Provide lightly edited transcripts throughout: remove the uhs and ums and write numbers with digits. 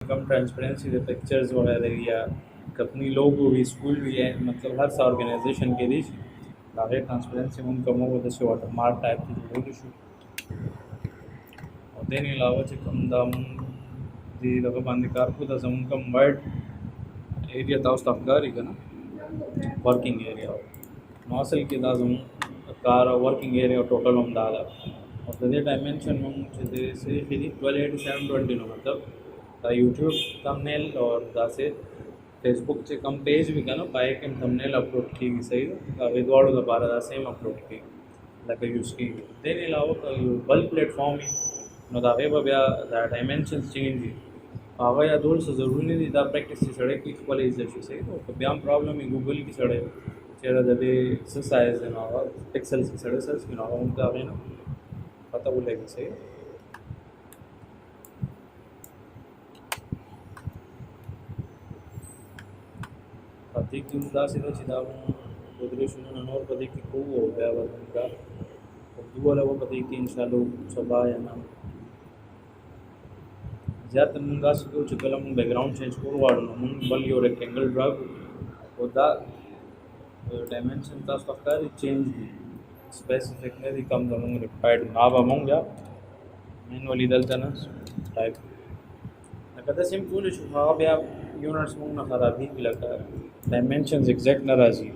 Come transparency the pictures वगैरह या कंपनी लोगो भी स्कूल भी है मतलब हर सा ऑर्गेनाइजेशन के दी आगे ट्रांसपेरेंसी हम कम हो जैसे वाटर मार्क टाइप की जरूर इशू और देने अलावा कम दाम दी दफ़ा बांध कारकूद हम कम वाइड एरिया था उस अफगारी का ना वर्किंग एरिया मौसल के दाजम कार वर्किंग एरिया टोटल हम डाला और द डायमेंशन हम से फिर 128720 नो मतलब द यूट्यूब थंबनेल और दा से फेसबुक से कम पेज भी का ना पाए कि थंबनेल अपलोड की सही विदवाड़ो दोबारा दा सेम अपलोड की लगे यूज़ की देने अलावा बल्क प्लेटफॉर्म ही नो दावे बया डायमेंशंस चेंज आवा या दूर से ज़रूरी नहीं था प्रैक्टिस की सड़े की कॉलेज जैसे सही तो ब्याम प्रॉब्लम है गूगल की सड़े चेहरा दबे साइज है ना पिक्सल्स की सड़े सर्च की ना उनका आगे ना पता बोलेगी सही पति की उदास इधर चिदा उधर सुनो नोर पति की खूब हो गया उनका दुआ वो पति की इंशाल्लाह सुबह या ना ज़्यादा मुंगा सुधो चुकलम बैकग्राउंड चेंज करवाड़ मुंग बल यो रेक्टेंगल ड्रग होता डायमेंशन का फक्कर चेंज भी स्पेसिफिकली कम दमंग रिक्वायर्ड नाब अमंग या मैनुअली दलतना टाइप कदा सिंपल शुभाव या यूनिट्स मुंग ना खराबी भी लगा डायमेंशंस एग्जैक्ट ना राजी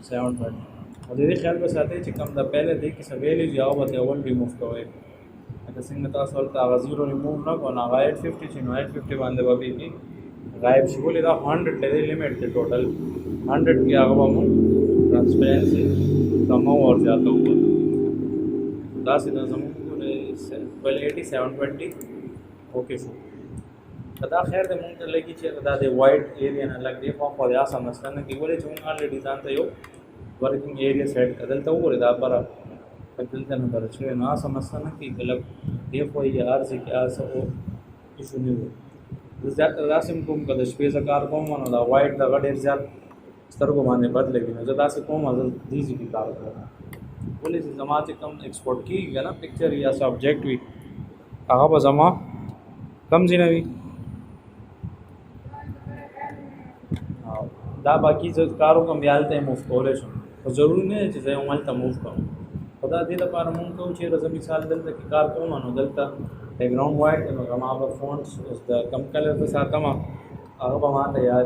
720 और दीदी ख्याल बस आते हैं कम दा पहले देख कि सवेली जाओ बते अवन रिमूव कवे अगर सिंह ता सोल्ता जीरो रिमूव ना को ना 850 चिनो 850 बांधे बाबी की गायब शिवली दा 100 ले लिमिट थे टोटल 100 के आगे हम ट्रांसपेरेंसी कम और ज़्यादा हुआ दास इधर हम पूरे 1280 720 ओके शो कदा खैर दे मुंग लगी चे कदा दे वाइड एरिया ना लग दे को या समझना कि बोले जो ऑलरेडी जानते हो वर्किंग एरिया सेट कदलता वो रे दा पर कदलता ना पर छे ना समझना कि गलत दे कोई यार से क्या सो इशू नहीं हो ज़्यादा रासिम कुम का स्पेस कार को मानो दा वाइड दा गडे ज़्यादा स्तर को माने बदले कि ज़्यादा से कम अजल दीजी की कार को बोले से जमा से कम एक्सपोर्ट की गया ना पिक्चर या सब्जेक्ट भी कहाँ पर जमा कम जी नवी दा बाकी जो कारों का ब्यालते हैं मुफ्त कॉलेज तो ज़रूरी नहीं है चीज़ें उमल का मुफ्त का खुदा दी दा पार मुंग को चे रज़ा मिसाल दलता कि कार को मानो दलता बैकग्राउंड वाइट है हम आप फ़ॉन्ट्स उस दा कम कलर के साथ हम आगे बमाते यार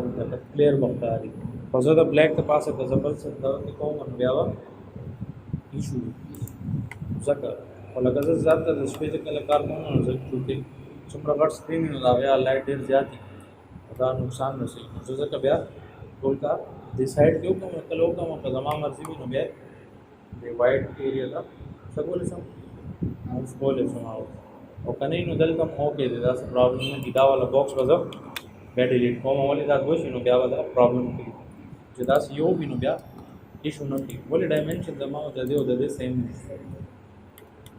क्लियर बखता रही फजो दा ब्लैक के पास है ज़बरदस्त दा कि कौन मन ब्यावा इशू ज़कर और लगा ज़्यादा स्पेस के कार को मानो ज़रूर क्योंकि चुम्बरा गट स्क्रीन में लगा लाइट देर ज़्यादा खुदा नुकसान में से जो ज़का ब्याह बोलता डिसाइड क्यों कम कलो कम कदमा मर्जी भी नुबे दे वाइड एरिया का सगोले सम मुझ बोले सुनाओ और कहीं नुदल कम हो के दे दास प्रॉब्लम में गिदा वाला बॉक्स बजा बैड डिलीट को वाली दास गोश नु क्या वाला प्रॉब्लम की जो दास यो भी नु क्या इशू न की बोले डायमेंशन जमा हो दे सेम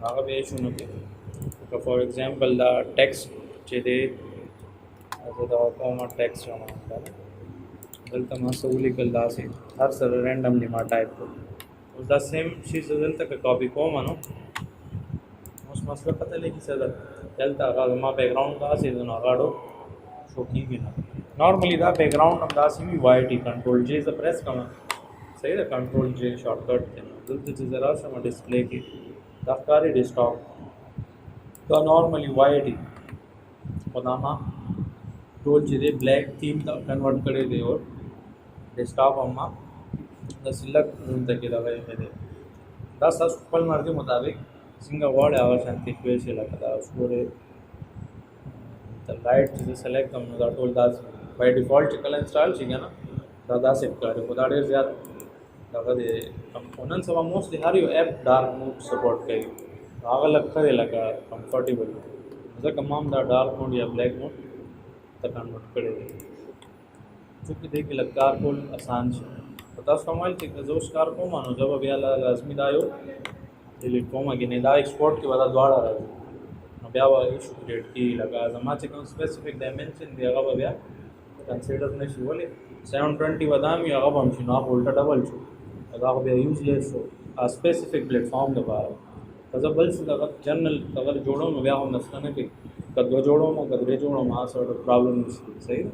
आगे भी इशू न की for example the text J they as a common text जमा दलता मासूली कल दासी हर सर रैंडमली मा टाइप को उस दा सेम चीज़ दलता का कॉपी को मानो उस मसला पता लगी सर दलता का मा बैकग्राउंड का से दोनों गाड़ो शो की भी ना नॉर्मली दा बैकग्राउंड हम दासी भी वाइट कंट्रोल जे से प्रेस कमा सही है कंट्रोल जे शॉर्टकट थे दलता चीज़ ज़रा सा डिस्प्ले की दफ्तारी डेस्कटॉप तो नॉर्मली वाइट ही खुदामा टोल चीज़ें ब्लैक थीम कन्वर्ट करे दे और डेस्कटॉप अम्मा द सिलक रूम तक लगा मेरे 10 सुपल मार के मुताबिक सिंगा वर्ड आवर शांति पे से लगा उसको रे द लाइट चीज़ें सेलेक्ट हम the toll Das by default colour install चाहिए ना दादा से कर खुदा डेर ज़्यादा लगा दे कंपोनेंट्स सब मोस्टली हर ऐप डार्क मोड सपोर्ट करी आगे लग लगा कंफर्टेबल जैसे कमाम द डार्क मोड या ब्लैक मोड तक कन्वर्ट करे चूँकि देखिए लकार को आसान है पता कमाल थी जोश कार को मानो जब अभी लाजमी दायो डिलीट को मांगे नेदा एक्सपोर्ट के बाद द्वारा रहा ब्याह इशू क्रिएट की लगा जमा से कम स्पेसिफिक डायमेंशन दिया अब ब्याह कंसीडर ने बोले 720 बदाम या अब हम आप उल्टा डबल छो अगर ब्याह यूजलेस हो स्पेसिफिक प्लेटफॉर्म के बारे زه بل څه دغه جنرال دغه جوړوم نو بیا هم مسله نه کوي که دوه جوړوم او که درې جوړوم سره پرابلم نشته صحیح ده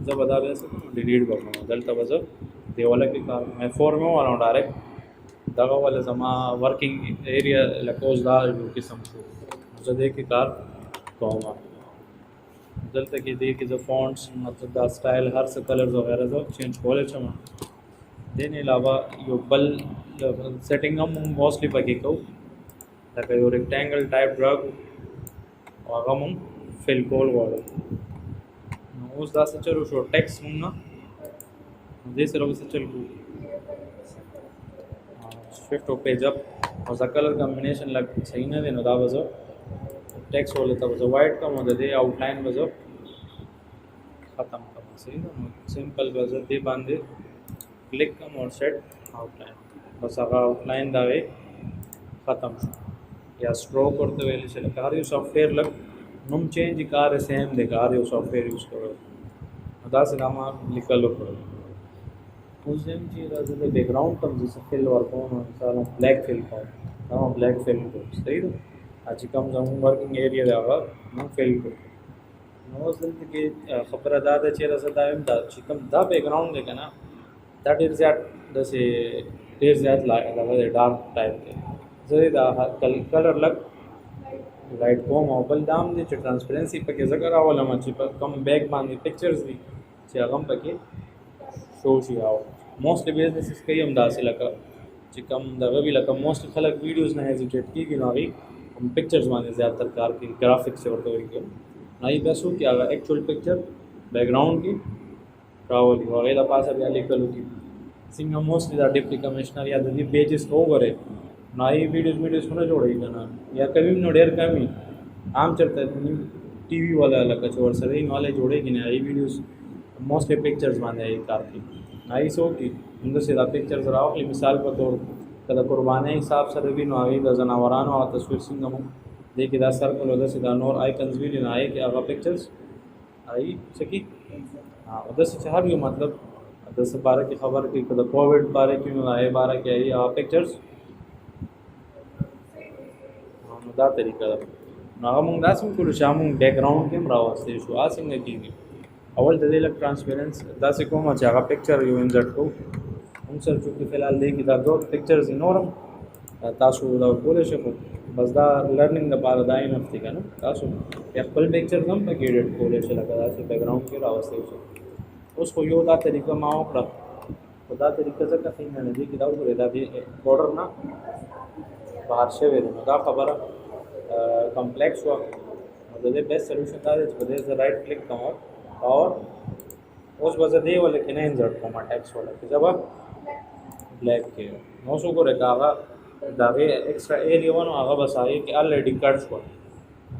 زه به دا بیا څه کوم ډیلیټ به کړم دلته به زه دیوله کې کار مې فور مې ووالم ډایرکټ دغه ولې زما ورکینګ ایریا لکه اوس دا یو قسم شو زه دې کې کار کوم دلته کې دې کې زه فونټس مطلب دا سټایل هر څه کلرز وغیرہ زه چینج کولی شم دې نه علاوه یو بل سیټینګ هم موږ موسټلی پکې کوو لکه یو ریکټینګل ټایپ ډرا کړو او هغه موږ فل کول غواړو نو اوس داسې چلو شو ټیکس موږ نه دې سره اوس چل کوو شفٹ او پیج اپ او ځکه کلر کمبینیشن لګ صحیح نه دی نو دا به زه ټیکس ولته به زه وایټ کوم او د دې آوټلاین به زه ختم کوم صحیح ده نو سمپل به زه دې باندې کلیک کوم او سیټ آوټلاین بس هغه آوټلاین دا وی ختم شو یا سټروک ورته ویل شي لکه هر یو سافټویر لګ نوم چینج کار سیم دی کار یو سافټویر یوز کوو دا څنګه ما لیکلو کړو اوس هم چې راځي د بیک ګراوند کوم څه فل ورکوم مثلا بلیک فل کوم دا بلیک فل کوم صحیح ده چې کوم زموږ ورکینګ ایریا دی هغه نو فل کوم نو اوس دلته کې خبره دا ده چې راځه دا هم دا چې کوم دا بیک ګراوند دی کنه دا ډیر زیات داسې ډیر زیات هغه ډارک ټایپ دی زه دا کلر لګ لایټ کوم او بل دام دی چې ټرانسپیرنسي پکې ذکر راولم چې په کم بیک باندې پکچرز دي چې هغه پکې شو شي او موسټلی بزنسز کوي هم داسې لکه چې کم دغه وی لکه موسټ خلک ویډیوز نه هیزیټیټ کیږي نو هغه هم پکچرز باندې زیاتره کار کوي ګرافیکس ورته وایي نه یې بس وو چې هغه ایکچوال پکچر بیک ګراوند کې راولي هغه د پاسه بیا لیکلو کې څنګه موسټلی دا ډیپټي کمشنر یا د دې پیجز وګوره نو یې ویډیوز نه جوړوي کنه یا کوي نو ډېر کمی عام چرته ټي وي والا لکه چې ورسره یې نالج جوړېږي نه یې ویډیوز موسټلی پکچرز باندې یې کار کوي نه یې سو کې موږ سره پکچرز راوخلي مثال په تور کله قربانۍ حساب سره وی نو هغه د زناورانو او تصویر څنګه مو دې کې دا سرکل او د سیدا نور آیکنز وی نه آی کې هغه پکچرز آی سکی او د څه هر یو مطلب د څه باره کې خبر کې کله کووډ باره کې نو آی باره کې آی پکچرز نو دا طریقه ده نو هغه موږ داسې کولو چې موږ بیک ګراوند کې راوستي شو څنګه کیږي اول د دې لک ټرانسپیرنس داسې کوم چې هغه پکچر یو انزرټ کو هم سره چې فی الحال دې کې دا دوه پکچرز نورم تاسو دا کولای شئ بس دا لرنینګ د پاره دا نه فتي کنه تاسو خپل پکچر هم پکې ایډیټ کولای شئ لکه داسې بیک ګراوند کې راوستي شو اوس خو یو دا طریقه ما وکړه دا طریقه څنګه څنګه نه دي کې دا ورته دا بورډر نه بهر شوی دی نو دا خبره کمپلیکس و د دې بیسټ سولوشن دا دی چې په دې رائټ کلیک کوم او اوس به زه دې ولکه نه انزرټ کوم ټیکس ولکه زه به بلیک کې نو څو ګوره هغه دا غي ایکسترا ایریا ونه هغه بس هغه کې الریډي کټ شو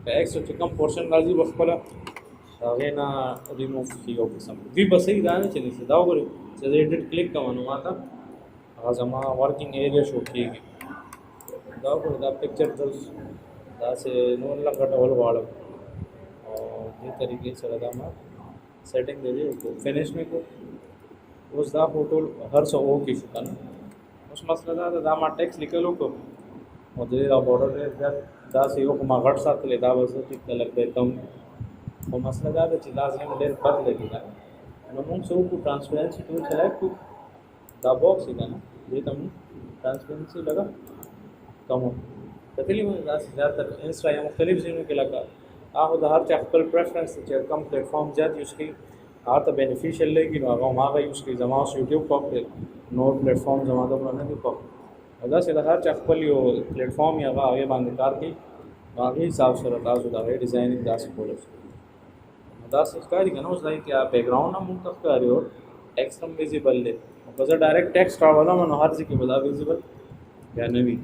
په ایکسترا چې کوم پورشن راځي بخپل هغه نه ریموو کیو قسم وی بس یې دا نه چې دا وګورئ چې ایډیټ کلیک کوم نو ماته هغه زما ورکینګ ایریا شو کیږي دا دا پکچر دا سه نور لګټول غواړم او دې طریقې سره دا ما सेटिंग दे दी उसको फिनिश में को उस दा फोटो हर सो ओ की शुकन उस मसला दा मा टेक्स्ट लिखलो को और दे दा बॉर्डर दा से यो को मा घट साथ ले दा बस ठीक लग दे कम वो मसला दा कि लाजिम देर पर लगेगा नो मुंग सो को ट्रांसपेरेंसी टूल सेलेक्ट को दा बॉक्स है ना ये तुम ट्रांसपेरेंसी लगा कम तकलीफ में ज़्यादातर इंस्टा या मुख्तलिफ चीज़ों के लगा आहो द हर खपल प्रेफरेंस چې کم پلیټ فارم زیات یوز کی هغه ته بینیفیشل لګي نو هغه یوز کی زما اوس یوټیوب په نور پلیټ فارم زما ته نه دی په دا چې د هر خپل یو پلیټ فارم یا هغه باندې کار کوي هغه حساب سره تاسو دا ډیزاینینګ داسې کولای شئ دا څه کاری کنه اوس دا کې بیک ګراوند هم منتخب کړی او ټیکسټ هم ویزیبل دی او زه ډایرکټ ټیکسټ راولم نو هر ځای کې ودا ویزیبل یا نه وي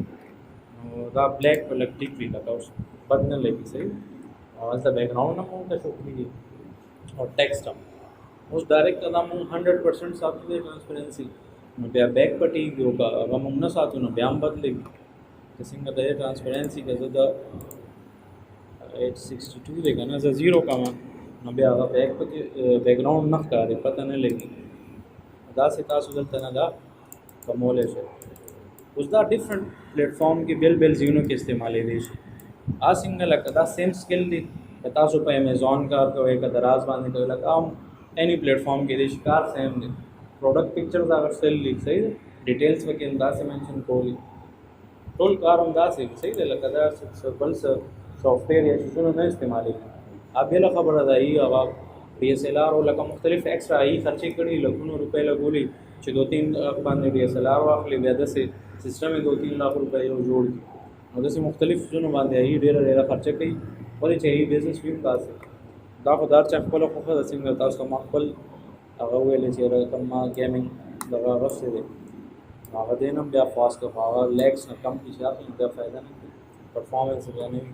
نو دا بلیک په لګ ټیک وی لگا اوس بد نه لګي صحیح और द बैकग्राउंड हम का शो की और टेक्स्ट हम उस डायरेक्ट कदम हम 100% साथ में ट्रांसपेरेंसी बे बैक पटी होगा हम न साथ न ब्याम बदलेगी जैसे का दे ट्रांसपेरेंसी का द 862 देगा ना ज 0 का न बे बैक पे बैकग्राउंड न का पता नहीं लगी दा से तासु दल तना दा कमोले से اوس دا ډیفرنٹ پلیټفارم کې بیل ځایونو کې استعمالې دي شي څنګه لکه دا سیم سکل دی که تاسو په امیزون کار کوئ که دراز باندې کوئ لکه عام اینی پلیټفارم کې دی کار سیم دی پروډکټ پکچرز اخیستل دي صحیح دی ډیټیلز پکې همداسې مینشن کولی ټول کار همداسې صحیح دی لکه دا بل څه سافټویر یا شیزونه نه استعمالېږي بېله خبره ده ای هغه D S L R او لکه مختلف ایکسټرا ای خرچې کړي لکونو روپۍ لګولي چې 2-3 باندې D S L R واخلي بیا داسې سیستم یې 2-3 लाख روپۍ یو جوړ کړي نو داسې مختلف څیزونو باندې ای ډېره خرچه کوي ولې چې ای بزنس وي تاسو دا خو دا چې خپله خوښه ده څنګه تاسو ما خپل هغه ویلې چې رقم ما ګیمینګ دغه غوښتې دی هغه دی نه بیا فاسټ هغه لیکس نه کم کې چې اخلي بیا فایده نه کوي پرفارمنس بیا نه وي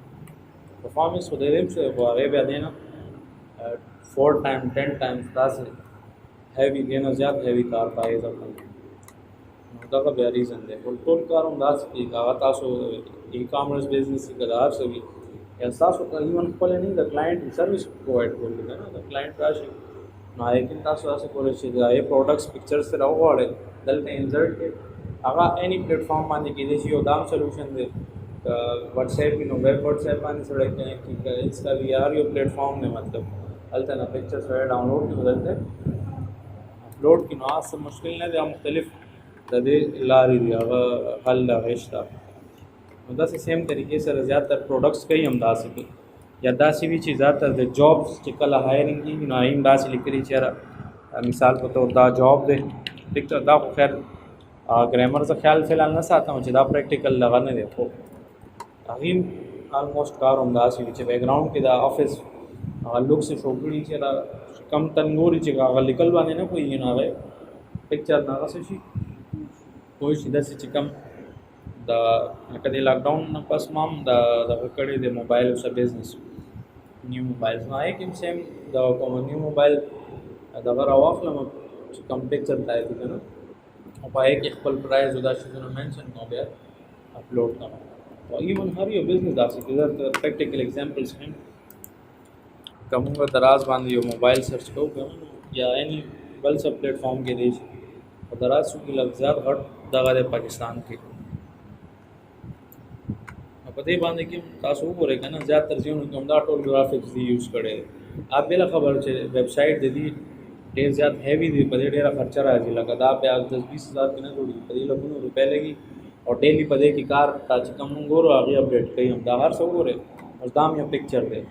پرفارمنس خو ډېر ښه خو هغې بیا دی نه 4 टाइम 10 टाइम्स داسې هیوي دی نه زیات هیوي کار پایې ځکه نو دغه بیا ریزن دی ټول کار هم داسې کېږي هغه تاسو ای کامرس بزنس کې کدار شوي یا تاسو ایون خپل نه د کلاینټ سروس پرووایډ کولی که نه د کلاینټ راشي نو لیکن تاسو داسې کولی چې د هغې پروډکټس پکچرس سره وغواړئ دلته انزرټ کړئ هغه اینی پلیټفارم باندې کېدای شي یو دام سلوشن دی واتسیپ نو ویب واتسیپ باندې سړی کنیکټ کړي انسټا وی آر یو پلیټفارم دی مطلب هلته نه پکچرس سره ډاؤنلوډ کړي دلته اپلوډ کړي نو څه مشکل نه دی مختلف د دې لارې دي هغه حل هغې شته نو داسې سیم طریقې سره زیاتر پروډکټس کوي هم داسې کوي یا داسې وي چې زیاتر د جابس چې کله هایرنګ کېږي نو هغې هم داسې لیکلي چې یاره مثال په طور دا جاب دی ټیک ده دا خو خیر ګرامر زه خیال فلحال نه ساتم چې دا پریکټیکل دغه نه دی خو هغې آلموسټ کار همداسې وي چې بیکګراؤنډ کې دا آفس هغه لوک سے شو کړي چې دا کم تن ګوري چې هغه لیکل باندې نه پوهېږي نو هغه پکچر نه هغه څه شي پوه شي داسې چې کم د لکه د لاکډاؤن نه پس ما هم دغه کړی دی موبایل اوسه بزنس نیو موبایل نو هغې کې هم سیم د کوم نیو موبایل دغه راواخلم چې کم پکچر ځای دي که نه او په هغې کې خپل پرایز او دا شیزونه مینشن کړم بیا اپلوډ کړم او ایون هر یو بزنس داسې کې درته پریکټیکل ایگزامپلس هم که موږ دراز باندې یو موبایل سرچ کوو یا اینی بل څه پلیټفارم کې دی شي په دراز کې لږ زیات غټ دغه دی پاکستان کې په دې باندې کې تاسو وګورئ که نه زیاتر ځایونو کې همدا ټول ګرافکس دی یوز کړی دی بله خبر چې ویب سایټ د دې ډېر زیات هیوي دی په دې ډېره خرچه راځي لکه دا بیا 10-20 هزار کې نه جوړېږي په دې لکونو روپۍ لګي او ډیلی په دې کې کار تا چې کوم موږ ګورو هغې اپډیټ کوي هم دا هر څه وګورئ اوس دا هم یو پکچر دی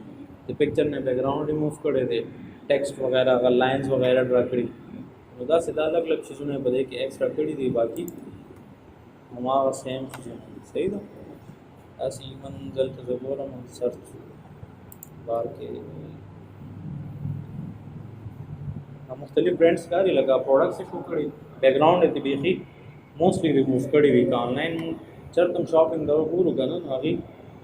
د پکچر نه بیکګراؤنډ ریموو کړی دی ټیکسټ وغیرہ هغه لاینز وغیرہ ډرا کړي نو داسې دا الګ الګ چیزونه په دې کې ایکسټرا کړي دي باقي هماغه سیم چیزونه صحیح ده داسې ایون دلته زه ګورم سرچ بار کې مختلف برانډس کاري لکه پروډکټس شو کړي بیکګراؤنډ یې بیخي موسټلی ریموو کړي وي که آنلاین چېرته هم شاپینګ دغه ګورو که نه هغې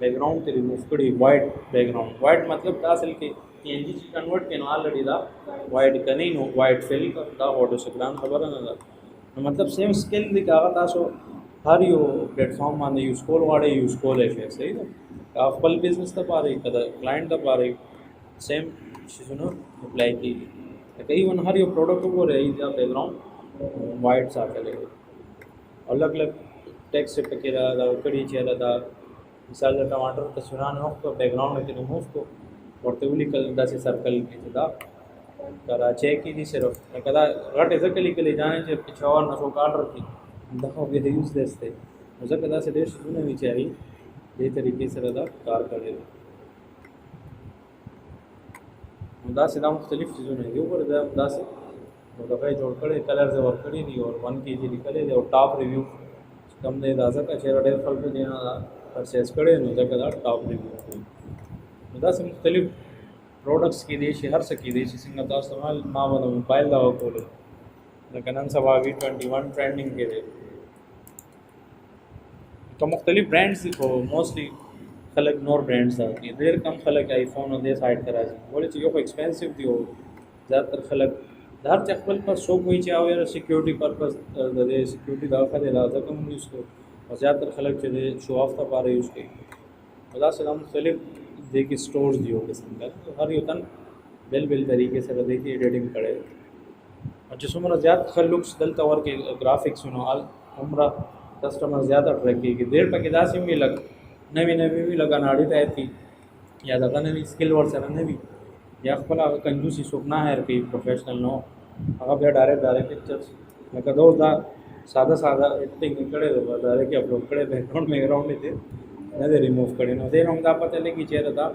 بیکګراؤنډ ته ریموو کړي وایټ بیکګراؤنډ وایټ مطلب دا اصل کې پی این جي چې کنورټ کړي نو آلریډي دا وایټ که نه نو وایټ فیل دا اورډو سکران خبره نه ده نو مطلب سیم سکل دی که هغه تاسو هر یو پلیټفارم باندې یوز کول غواړئ یوز کولی شئ صحیح ده که خپل بزنس دپاره که د کلاینټ دپاره سیم چیزونه اپلای کېږي لکه ایون هر یو پروډکټ وګورئ دا بیکګراؤنډ وایټ ساتلی دی او لږ لږ ټیکسټ پکې را کړي چې دا مثال د ټماټر تصویران وخت بیکګراؤنډ یې ریموو کړو ورته ولیکل داسې سرکل کې چې دا کراچۍ کې دي صرف لکه دا غټې ځکه لیکلې جانې چې پېښور نه څوک آرډر کړي دا خو بیا یوز لیس دی نو ځکه داسې ډېر شیزونه وي چې هغې دې طریقې سره دا کار کړی دی نو داسې دا مختلف چیزونه دي وګوره دا داسې نو دغه یې جوړ کړی کلرز یې ورکړي دي او 1 kg لیکلی دی او ټاپ ریویو کم دی دا ځکه چې ډېر خلکو دې نه پرچیز کړی نو ځکه دا ټاپ ریویو کوي نو داسې مختلف پروډکټس کېدای شي هر څه کېدای شي څنګه تاسو ما به د موبایل دغه کولو لکه نن سبا V21 ټرینډینګ کې دی که مختلف برانډس دي خو موسټلی خلک نور برانډس راځي ډېر کم خلک آیفون او دې سایډ ته راځي ولې چې یو خو ایکسپینسیو دي او زیاتر خلک د هر چا خپل پر څوک وایي چې یاره سیکیورټي پرپز د دې سیکیورټي دغه ښه دی ځکه موږ یوز کوو او زیاتر خلک چې د شو آف دپاره یوز کوي نو داسې دا مختلف دې کې سټورز دي یو قسم کا هر یو تن بل طریقې سره دې کې ایډیټینګ کړی او چې څومره زیات ښه لکس دلته ورکړي ګرافکس نو هومره کسٹمر زیاته اټریکټ کېږي. ډېر پکې داسې وي لږ نوې نوې وي لږ اناړي ټایپ وي یا دغه نوي سکل ورسره نه وي یا خپل هغه کنجوسي څوک نه هایر کوي پروفیشنل نو هغه بیا ډایرکټ پکچرز لکه دا ساده ایډیټینګ کړی دی ډایرکټ اپلوډ کړی بیکګراؤنډ میکګراؤنډ یې دی نه دی ریموو کړی نو دې هم دا پته لګي چېرې دا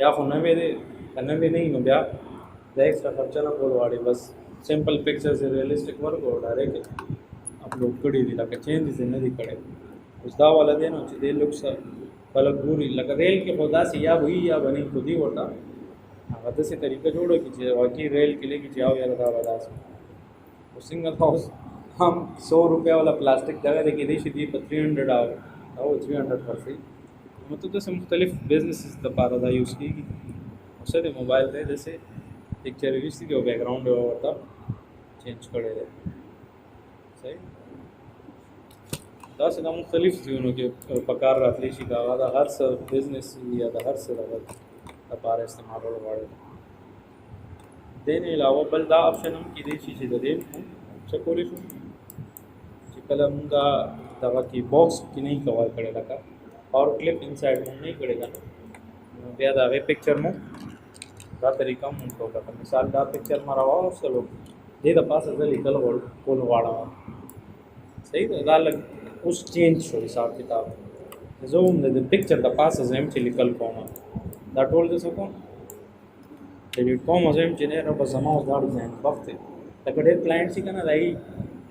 یا خو نوې دی که نوې نه وي نو بیا دا ایکسټرا خرچه نه کول غواړي بس سمپل پکچرز ریئلسټک ورک او ډایرکټ اپلوډ کړي دي لکه چینجز یې نه دي کړی اوس دا والا دی نو چې دې لوکس خلک ګوري لکه ریل کې خو داسې یا وي یا به نه خو دي ورته هغه داسې طریقه جوړه کړي چې واقعي ریل کې لګي چې او یاره دا به داسې خو څنګه دا اوس هم 100 روپیا والا प्लास्टिक دغه دی کېدای شي دی په 300 او 300 ورسي مطلب داسې مختلف بزنسز دپاره دا یوز کېږي اوس د موبایل دی داسې پکچر ویستی دی او بیکګراؤنډ ورته چینج کړی دی صحیح داسې دا مختلف ځایونو کې په کار راتلی شي دا د هر څه بزنس یا د هر څه دغه لپاره استعمالول غواړي دې نه علاوه بل دا آپشن هم کېدای شي چې د دې څه کولی شو چې کله مونږ دغه کې باکس کې نه کور کړی لکه اور کلپ انسایډ مونږ نه کړی دا نو بیا د هغې پکچر مو دا طریقه مونږ وکړه مثال دا پکچر ما راواغوستلو دې د پاسه زه لیکل کول غواړم صحیح ده دا لږ اوس چینج شو حساب کتاب زه هم د پکچر د پاسه زه هم چې لیکل کوم دا ټول زه څه کوم ډیلیټ کوم زه هم چې نه را بس زما اوس دا ډیزاین وخت دی لکه ډېر کلاینټ چې که نه د هغې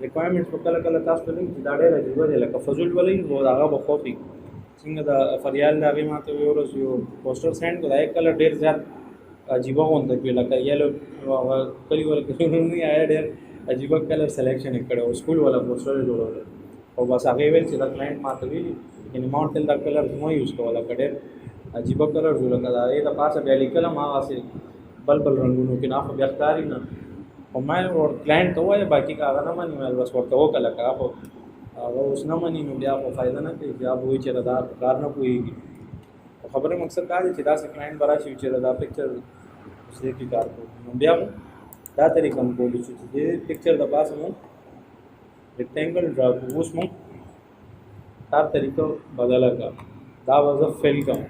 ریکوایرمنټس په کله کله تاسو ته لګي چې دا ډېر عجیبه دی لکه فضول به لګي نو د هغه به خوښ وي څنګه د فریال د هغې ما ته ویې ورځ یو پوسټر سینډ کړو د هغې کلر ډېر زیات عجیبه غونډه کړي لکه یلو کلي والا نه آیا ډېر عجیبه کلر سلیکشن یې کړی او سکول والا پوسټر یې جوړولی او بس هغې ویل چې دا کلاینټ ما ته ویلي یعنې ما ورته دا کلر مه یوز کوه لکه ډېر عجیبه کلر جوړ لکه د هغې د پاسه بیا لیکل هم هغسې بل رنګونو کې نه خو بیا ښکاري نه خو ما ور کلاینټ ته ووایه باقي که هغه نه مني مې بس ورته وکړه لکه خو هغه اوس نه مني نو بیا خو فایده نه کوي بیا به وایي چېرې دا کار نه پوهېږي خو خبرې مقصد دا دی چې داسې کلاینټ به راشي چېرې دا پکچر اوس دې کې کار کوو نو بیا مو دا طریقه مو کولی شو چې دې پکچر د پاسه مو ریکټینګل ډرا کړو اوس مو هر طریقه بدله کړه دا به زه فیل کوم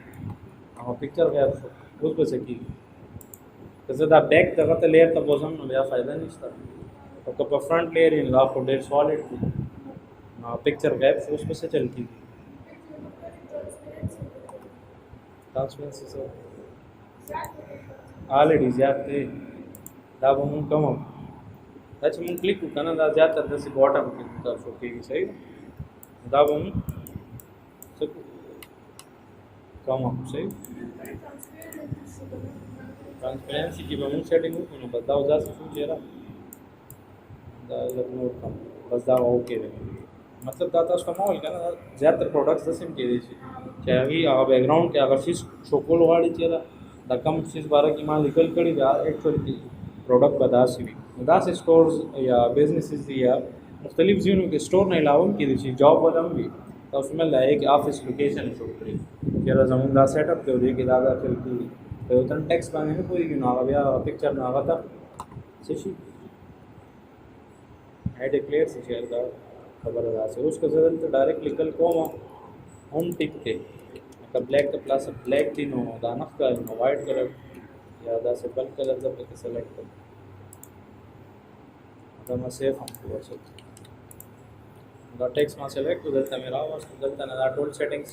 هغه پکچر غیر شو اوس به څه کېږي که زه دا بیک دغه ته لیر ته بوځم نو بیا فایده نشته او که په فرنټ لیر یې لا خو ډېر سالډ وي نو پکچر غیب شو اوس به څه چل کېږي ټرانسپیرنسي څه آلریډي زیات دی دا به مونږ کم دا چې مونږ کلیک وکړو که نه دا زیاتره داسې باټم کې شو کېږي صحیح دا به مونږ څه کم صحیح ट्रांसपेरेंसी की मैं सेटिंग हूँ बताओ जा सकूँ चेहरा नोट कम बस दा ओके मतलब दाता उसका माहौल का ना ज़्यादातर प्रोडक्ट्स दस के दीजिए चाहे अभी बैकग्राउंड के अगर चीज़ शोकोल वाली चेहरा द कम चीज़ बारह की माँ निकल कर एक्चुअली प्रोडक्ट बता सी भी बता से स्टोर्स या बिजनेसेस या मुख्तलिफ जीनों के स्टोर नहीं लाऊं की दीजिए जॉब वाला भी तो उसमें लाए कि ऑफिस लोकेशन शो करी चेहरा ज़मींदा सेटअप के हो कि दादा चल की یو تن ټیکس باندې نه پوهېږي نو هغه بیا پکچر نو هغه ته څه شي ایډ کلیئر څه شي دا خبره داسې اوس که زه دلته ډایرکټ لیکل کوم هم ټیک دی لکه بلیک ته پلاس بلیک دی نو دا نه ښکاري نو وایټ کلر یا داسې بل کلر زه پکې سلیکټ کړم دا ما سیف هم وسط دا ټیکس ما سلیکټ کړو دلته مې راوستو دلته نه دا ټول سیټینګس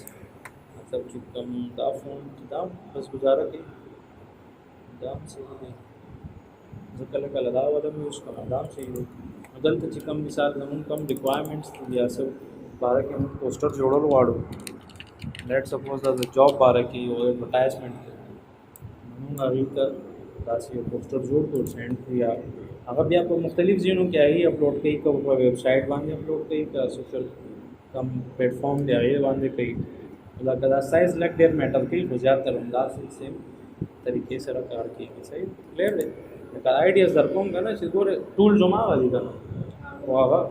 مطلب چې کوم دا فونټ دا بس ګزاره کوي دا هم صحیح دی زه کله کله دا والا مې یوز کوم دا هم صحیح دی نو دلته چې کوم مثال زمونږ کوم ریکوایرمنټس دي یا څه باره کې موږ پوسټر جوړول غواړو لیټ سپوز دا د جاب باره کې یو ایډورټایزمنټ دی موږ هغې ته داسې یو پوسټر جوړ کړو سینډ کړو یا هغه بیا په مختلف ځایونو کې هغې اپلوډ کوي که په ویب سایټ باندې اپلوډ کوي که سوشل کم پلیټفارم دی هغې باندې کوي لکه دا سایز لږ ډېر میټر کوي خو زیاتره همداسې سیم طریقې سره کار کېږي صحیح کلیر دی لکه آیډیاز در کوم که نه چې ګوره ټولز هماغه دي که نه خو هغه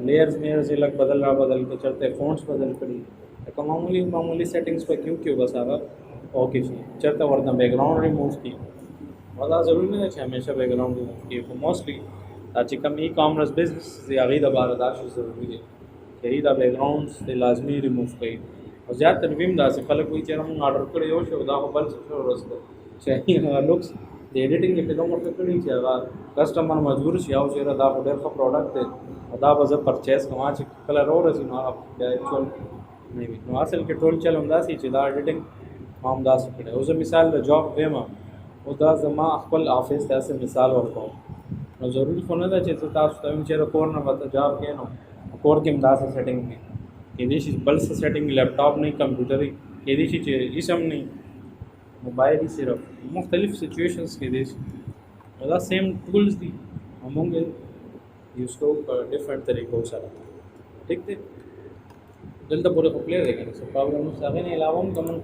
لیئرز میئرز یې لږ بدل را بدل کړي چېرته یې فونټس بدل کړي لکه معمولي سیټنګس پکې وکړي بس هغه اوکې شي چېرته ورته بیکګراؤنډ ریموو کړي او دا ضروري نه ده چې همیشه بیکګراؤنډ ریموو کړي خو موسټلی دا چې کوم ای کامرس بزنس دی هغې دپاره دا شی ضروري دی कि دا بیکګراوندز د لازمي ریموف کړي او زیاتره ویم داسې خلک وایي چې موږ آرډر کړی یو شی او دا خو بل څه شی ورسته چې هغه لوکس د ایډیټینګ کې کوم ورته کړي چې هغه کسټمر مجبور شي او چې دا خو ډېر ښه پروډکټ دی او دا به زه پرچیز کوم چې کله راورسي نو هغه ایکچوال نه وي نو اصل کې ټول چل همداسې چې دا ایډیټینګ ما همداسې کړی اوس مثال د جاب ویم او دا زما خپل آفس ته اسې مثال ورکوم نو ضروري خو نه ده چې تاسو ته ویم چې کور نه به جاب کې نو کور کې همداسې سیټینګ وي کېدای شي بل څه سیټینګ لیپټاپ نه کمپیوټر کېدای شي چې هېڅ هم نه موبایل هی صرف مختلف سچویشنز کې دي نو دا سیم ټولز دي موږ یوز کوو په ډفرنٹ طریقو سره ٹھیک دی دلته پورې خو کلیر دی کنه څه پرابلم نشته هغې نه علاوه هم که موږ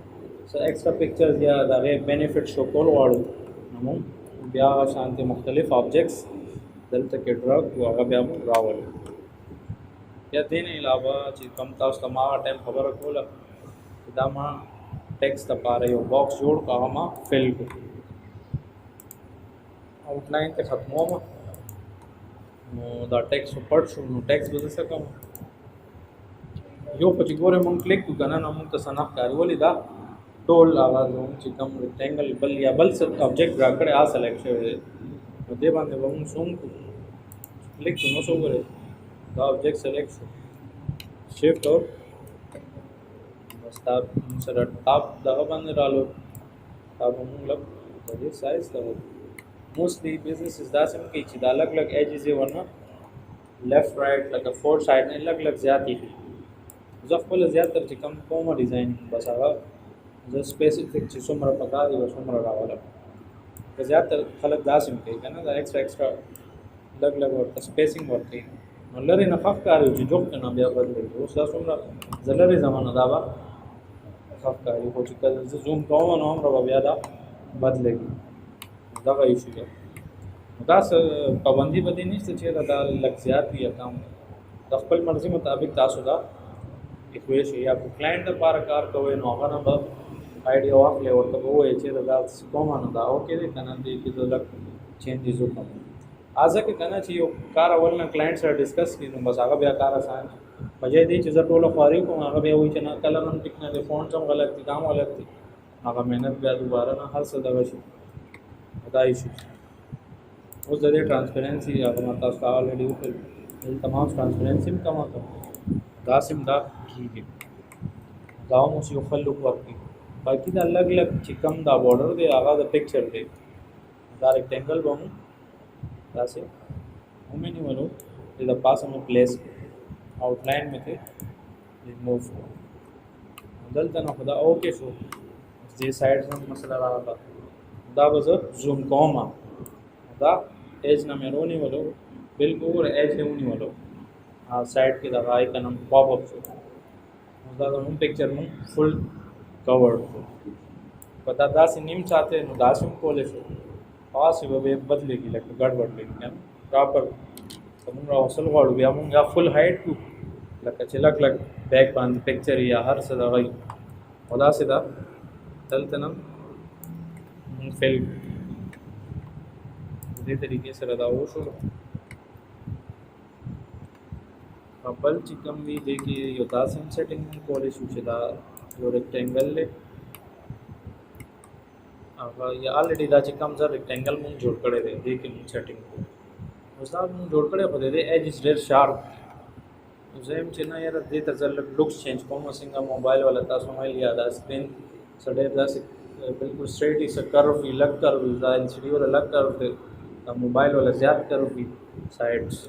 څه ایکسټرا پکچرز یا د هغې بینیفټ شو کول غواړو نو موږ بیا هغه شانتې مختلف آبجیکټس دلته کې ډرا کړو هغه بیا موږ راولو یا دې نه علاوه چې کوم تاسو ته ما هغه ټایم خبره کوله چې دا ما टेक्स्ट लपा रहे हो बॉक्स जोड़ का हम फिल को आउटलाइन ते ख़त्म हो दा टेक्स्ट पढ़ शू टेक्स्ट बदल सकम यो पची गोरे मन क्लिक को करना ना मुक्त सनाफ कारी वाली दा टोल आवाज हम चिकम रेक्टेंगल बल या बल से ऑब्जेक्ट राकड़े आ सेलेक्ट है दे बांधे हम सूम को क्लिक तो नो सो करे दा ऑब्जेक्ट सेलेक्ट शिफ्ट और ताब सर ताब दगा बंद डालो ताब हम लग बड़े साइज दा मोस्टली बिजनेस इज दा सम की चीज अलग अलग एजेस है वरना लेफ्ट राइट लगा फोर साइड ने अलग अलग ज्यादा ही जफल ज्यादा तर कम कोमा डिजाइन बस आगा जो स्पेसिफिक चीजों मरा पका दी बस मरा वाला तो ज्यादा खलक दा सम के ना दा एक्स्ट्रा अलग अलग और स्पेसिंग वर्ती नलरी न खफ कारी जो जोक ना बिया बदले उस दा सुमरा जलरी जमाना दावा कारी हो चुका है जूम कौन ना हम रवा बिया दा बदलेगी दगा इशू है दास पाबंदी बदी नहीं से चेहरा दा लग्जियात या काम दखल मर्जी मुताबिक तासु दा इक्वेश या क्लाइंट द पार कार कोवे नो गना ब आइडिया ऑफ ले और तो वो चेहरा दा कोमा ना दा ओके दे कना दे की तो लग चेंजेस हो कम आज के कना चाहिए कार अवल ना क्लाइंट से डिस्कस की बस आगे बिया कार आसान बजाय दी चीज़ टोलो ख्वारी को आगे भी वही चना कलर हम टिकना दे फ़ॉन्ट हम गलत थी काम गलत थी आगे मेहनत भी दोबारा ना हर से दवा शू बता इशू उस जरिए ट्रांसपेरेंसी अगर माता उसका ऑलरेडी ऊपर तमाम ट्रांसपेरेंसी में कम आता दासिम दा ठीक है गाँव में उसी उखल लुक वर्क की बाकी दा अलग अलग चिकम दा बॉर्डर दे आगा दा पिक्चर दे दा रेक्टेंगल बमू दासे हमें नहीं बोलो द पास हमें प्लेस आउटलाइन में थे रिमूव दल तना खुदा ओके शो जी साइड से मसला रहा था दा बस जूम कॉमा दा एज ना में रोनी वालो बिल्कुल एज है उन्हीं वालो हाँ साइड के दगा आइकन हम पॉप अप शो दा हम पिक्चर में फुल कवर्ड शो पता दा से निम चाहते नो दासिम कोले शो पास वे बदलेगी लग गड़बड़ लेगी क्या प्रॉपर समूंगा हौसल वाड़ भी हम फुल हाइट को लग चिलक लग बैक बांध पिक्चर या हर सदा गई खुदा सिदा तलतनम फिल इसी तरीके से रदा वो शो कपल चिकम भी देखिए योदासिम सेटिंग कोले शुचिदा जो रेक्टेंगल ले ये ऑलरेडी दा चिकम सर रेक्टेंगल मुंह जोड़ करे दे देखिए मुंह सेटिंग को उस्ताद मुंह जोड़ करे पदे दे एज इज वेरी शार्प जेम चिना यार दे तजल लुक्स चेंज कोम सिंगा मोबाइल वाला ता मोबाइल या दा स्क्रीन सडे दा बिल्कुल स्ट्रेट ही से कर्व ही लग कर्व दा एलसीडी वाला लग कर्व दे दा मोबाइल वाला ज्यादा कर्व भी साइड्स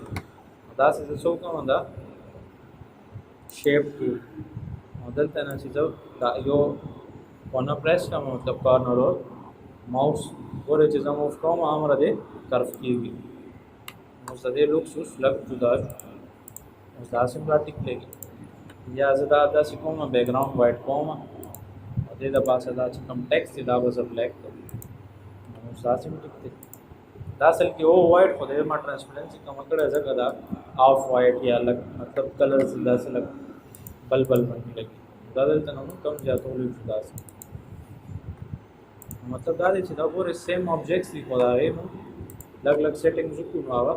दा से सो का होंदा शेप की मॉडल तना चीज दा यो कोना प्रेस का मतलब कॉर्नर और माउस और चीज़ मूव कम हमारा दे कर्व की हुई मुझे लुक्स उस लग जुदा मुझे टिक लेगी या ज़्यादा दा सिको में बैकग्राउंड वाइट कॉम दे दा पास दा कम टेक्स्ट दा बस ब्लैक तो मुझे टिकते दासल की वो वाइट खुद में ट्रांसपेरेंसी कम अकड़े जगह दा ऑफ वाइट या अलग मतलब कलर दा से लग बल बनने लगी दादल तना कम जाता हूँ जुदा से मतलब दादी सीधा पूरे सेम ऑब्जेक्ट्स ही खुदा है अलग अलग सेटिंग जुकू आवा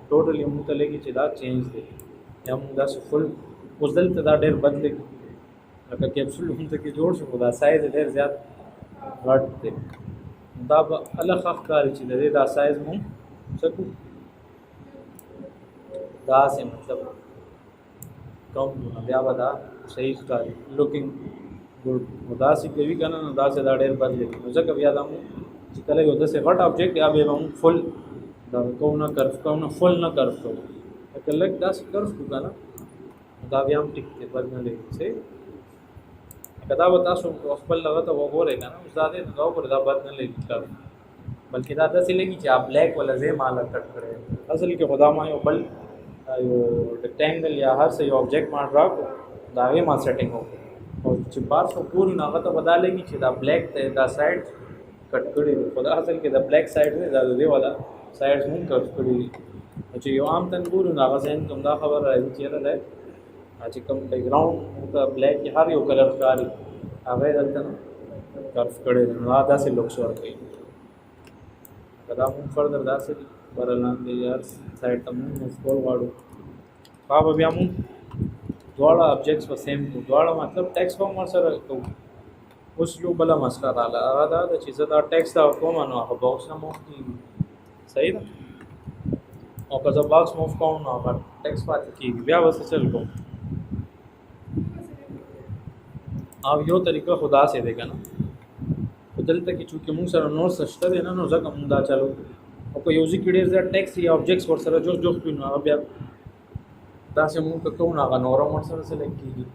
टोटली मुँह तले की चिदा चेंज दे या मुँह से फुल اوس دلته دا ډېر بدلېږي لکه کیپسول هم ته کې جوړ شو دا سایز ډېر زیات غټ دی دا به الله ښه ښکاري چې د دې دا سایز مونږ څه کړو داسې مطلب کوم بیا به دا صحیح ښکاري لوکینګ ګډ نو داسې کوي که نه نو داسې دا ډېر بدلېږي نو ځکه بیا دا مونږ چې کله یو داسې غټ آبجیکټ یا بیا به مونږ فل دا کوو نه کرف کوو نه فل نه کرف کوو لکه لږ داسې کرف کړو که نه دا بیا هم ټیک دی بد نه لګي صحیح که دا به تاسو خپل هغه ته وګورئ که نه اوس دا دی نو دا وګورئ دا بد نه لګي کرف بلکې دا داسې لګي چې بلیک والا ځای ما لږ کټ کړی اصل کې خدا ما یو بل یو ریکټینګل یا هر څه یو آبجیکټ ما ډرا کړو د هغې ما سیټینګ وکړو او چې پارس وګورو نو هغه ته به دا لګي چې دا بلیک دی دا سایډ کټ کړی دی خو دا اصل کې د بلیک سایډ دی دا د دې والا سایډ هم کټ کړي دي چې یو عام تن ګورو نو هغه ذهن کوم دا خبر راځي چې یاره دی چې کوم بیکګراؤنډ د بلیک کې هر یو کلر ښکاري هغه یې دلته کرف کړی دی نو دا داسې لوکس ورکوي که دا مونږ فردر داسې بره لاندې هر سایډ ته مونږ موف کول غواړو هغه به بیا مونږ دواړه ابجیکټس به سیم کړو دواړه مطلب ټیکس به هم ورسره کوو اوس یو بله مسله راغله هغه دا ده چې زه دا ټیکس دا کوم نو هغه باکس نه موف کېږي صحیح ده او که زه باکس موف کوم نو هغه ټیکس پاتې کېږي بیا به څه چل کوم او یو طریقه خو داسې دی که نه خو دلته کې چونکې مونږ سره نور څه شته دی نه نو ځکه مونږ دا چلو او که یو ځای کې ډېر زیات ټیکس یا آبجیکټس ورسره جوخ کړي نو هغه بیا داسې مونږ که کوو نو هغه نور هم ورسره سلیکټ کېږي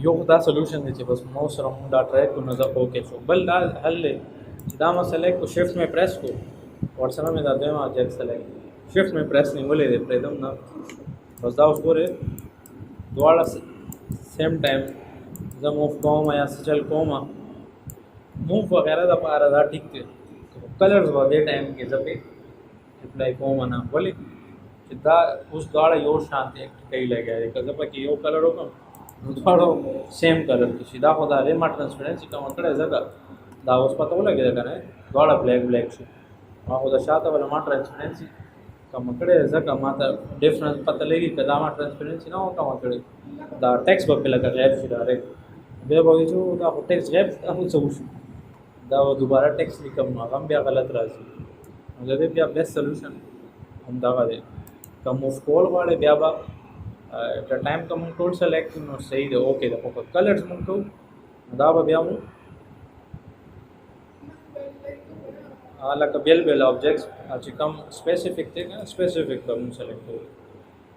یو خو دا سلوشن دی چې بس ماوس سره مونږ دا ټرای کړو نو زه اوکې شو بل دا حل دی چې دا ما سلیکټ کړو شفټ مې پریس کړو ورسره مې دا دویم آبجیکټ سلیکټ شفټ مې پریس نیولی دی پرېږدم نه بس دا اوس ګورې دواړه سیم ټایم زه موف کوم یا څه چل کوم موف وغیرہ دپاره دا ټیک دی کلرز به دې ټایم کې زه پې اپلای کوم نه ولې چې دا اوس دواړه یو شان دی کوي لګیا دی که زه پکې یو کلر وکړم نو دواړه سیم کلر کې شي دا خو د هغې ما ټرانسپیرنسي کمه کړی ځکه دا اوس پته ولګېده که نه دواړه بلیک شو ما خو د شاته ولا ما ټرانسپیرنسي کمه کړی ځکه ما ته ډفرنس پته لګي که دا ما ټرانسپیرنسي نه وه کمه کړې دا ټیکس به پې لکه غیب شي ډایرکټ بیا به وایي چې دا خو ټیکس غیب هغه څه وشو دا دوباره ټیکس لیکم نو هغه هم بیا غلط راځي نو د دې بیا بیسټ سلوشن همدغه دی که موف کول غواړئ بیا به د ټایم که مونږ ټول سلیکټ کړو نو صحیح دی اوکې ده خو که کلرز مونږ کوو نو دا به بیا مونږ لکه بیل آبجیکټس چې کوم سپیسیفیک دی که نه سپیسیفیک به مونږ سلیکټ کوو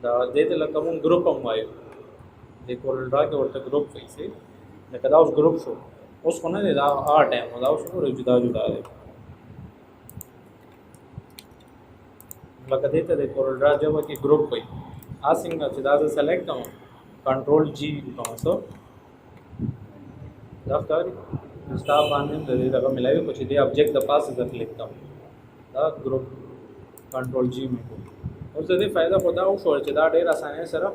دا دې ته لکه مونږ ګروپ هم وایو د کورل ډرا کې ورته ګروپ وایي صحیح لکه دا اوس ګروپ شو اوس خو نه دی دا هغه ټایم دا اوس ګورئ جدا دی لکه دې ته د کورل ډرا ژبه کې ګروپ وایي څنګه چې دا زه سلیکټ کوم کنټرول جی کوم څه دا ښکاري ستا باندې د دې دغه ملایوي خو چې دې آبجیکټ د پاسه زه کلیک کوم دا ګروپ کنټرول جی مې کوم اوس د دې فایده خو دا وشول چې دا ډېر اسانۍ سره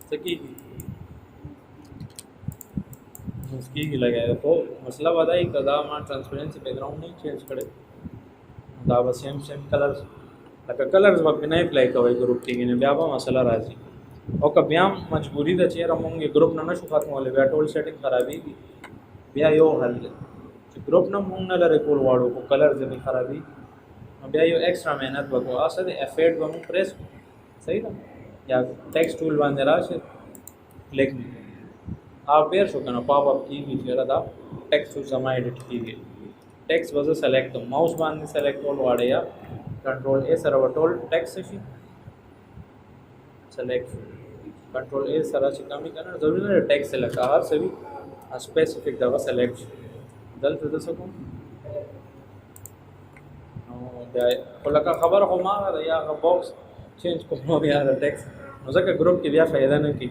څه کېږي موف کېږي لګیا خو مسله به دا وي که دا ما ټرانسپیرنسي بیکګراؤنډ نه چینج کړی دا به سیم کلرز لکه کلرز به پې نه اپلای کوئ ګروپ کېږي نه بیا به مسله راځي او که بیا هم مجبوري ده چې یاره مونږ یې ګروپ نه شو ختمولی بیا ټول سیټینګ خرابېږي بیا یو حل دی چې ګروپ نه مونږ نه لرې کول غواړو خو کلرز یې پې خرابېږي نو بیا یو ایکسټرا محنت به کوو څه دی افیټ به مونږ پریس کړو صحیح ده یا ټیکسټ ټول باندې راشي کلیک مې آپ بیر شو که نه پاپ اپ کېږي چې یاره دا ټیکسټ اوس زما ایډیټ کېږي ټیکسټ به زه سلیکټ کوم ماوس باندې سلیکټ کول غواړئ یا کنټرول اے سره به ټول ټیکسټ شي سلیکټ کنټرول اے سره چې کم وي که نه ضروري نه دی ټیکسټ لکه هر څه وي سپیسیفیک دغه سلیکټ شي دلته زه څه کوم نو بیا خو لکه خبره خو ما ده یا هغه باکس چینج کوم بیا د ټیکسټ نو ځکه ګروپ کې بیا فایده نه کوي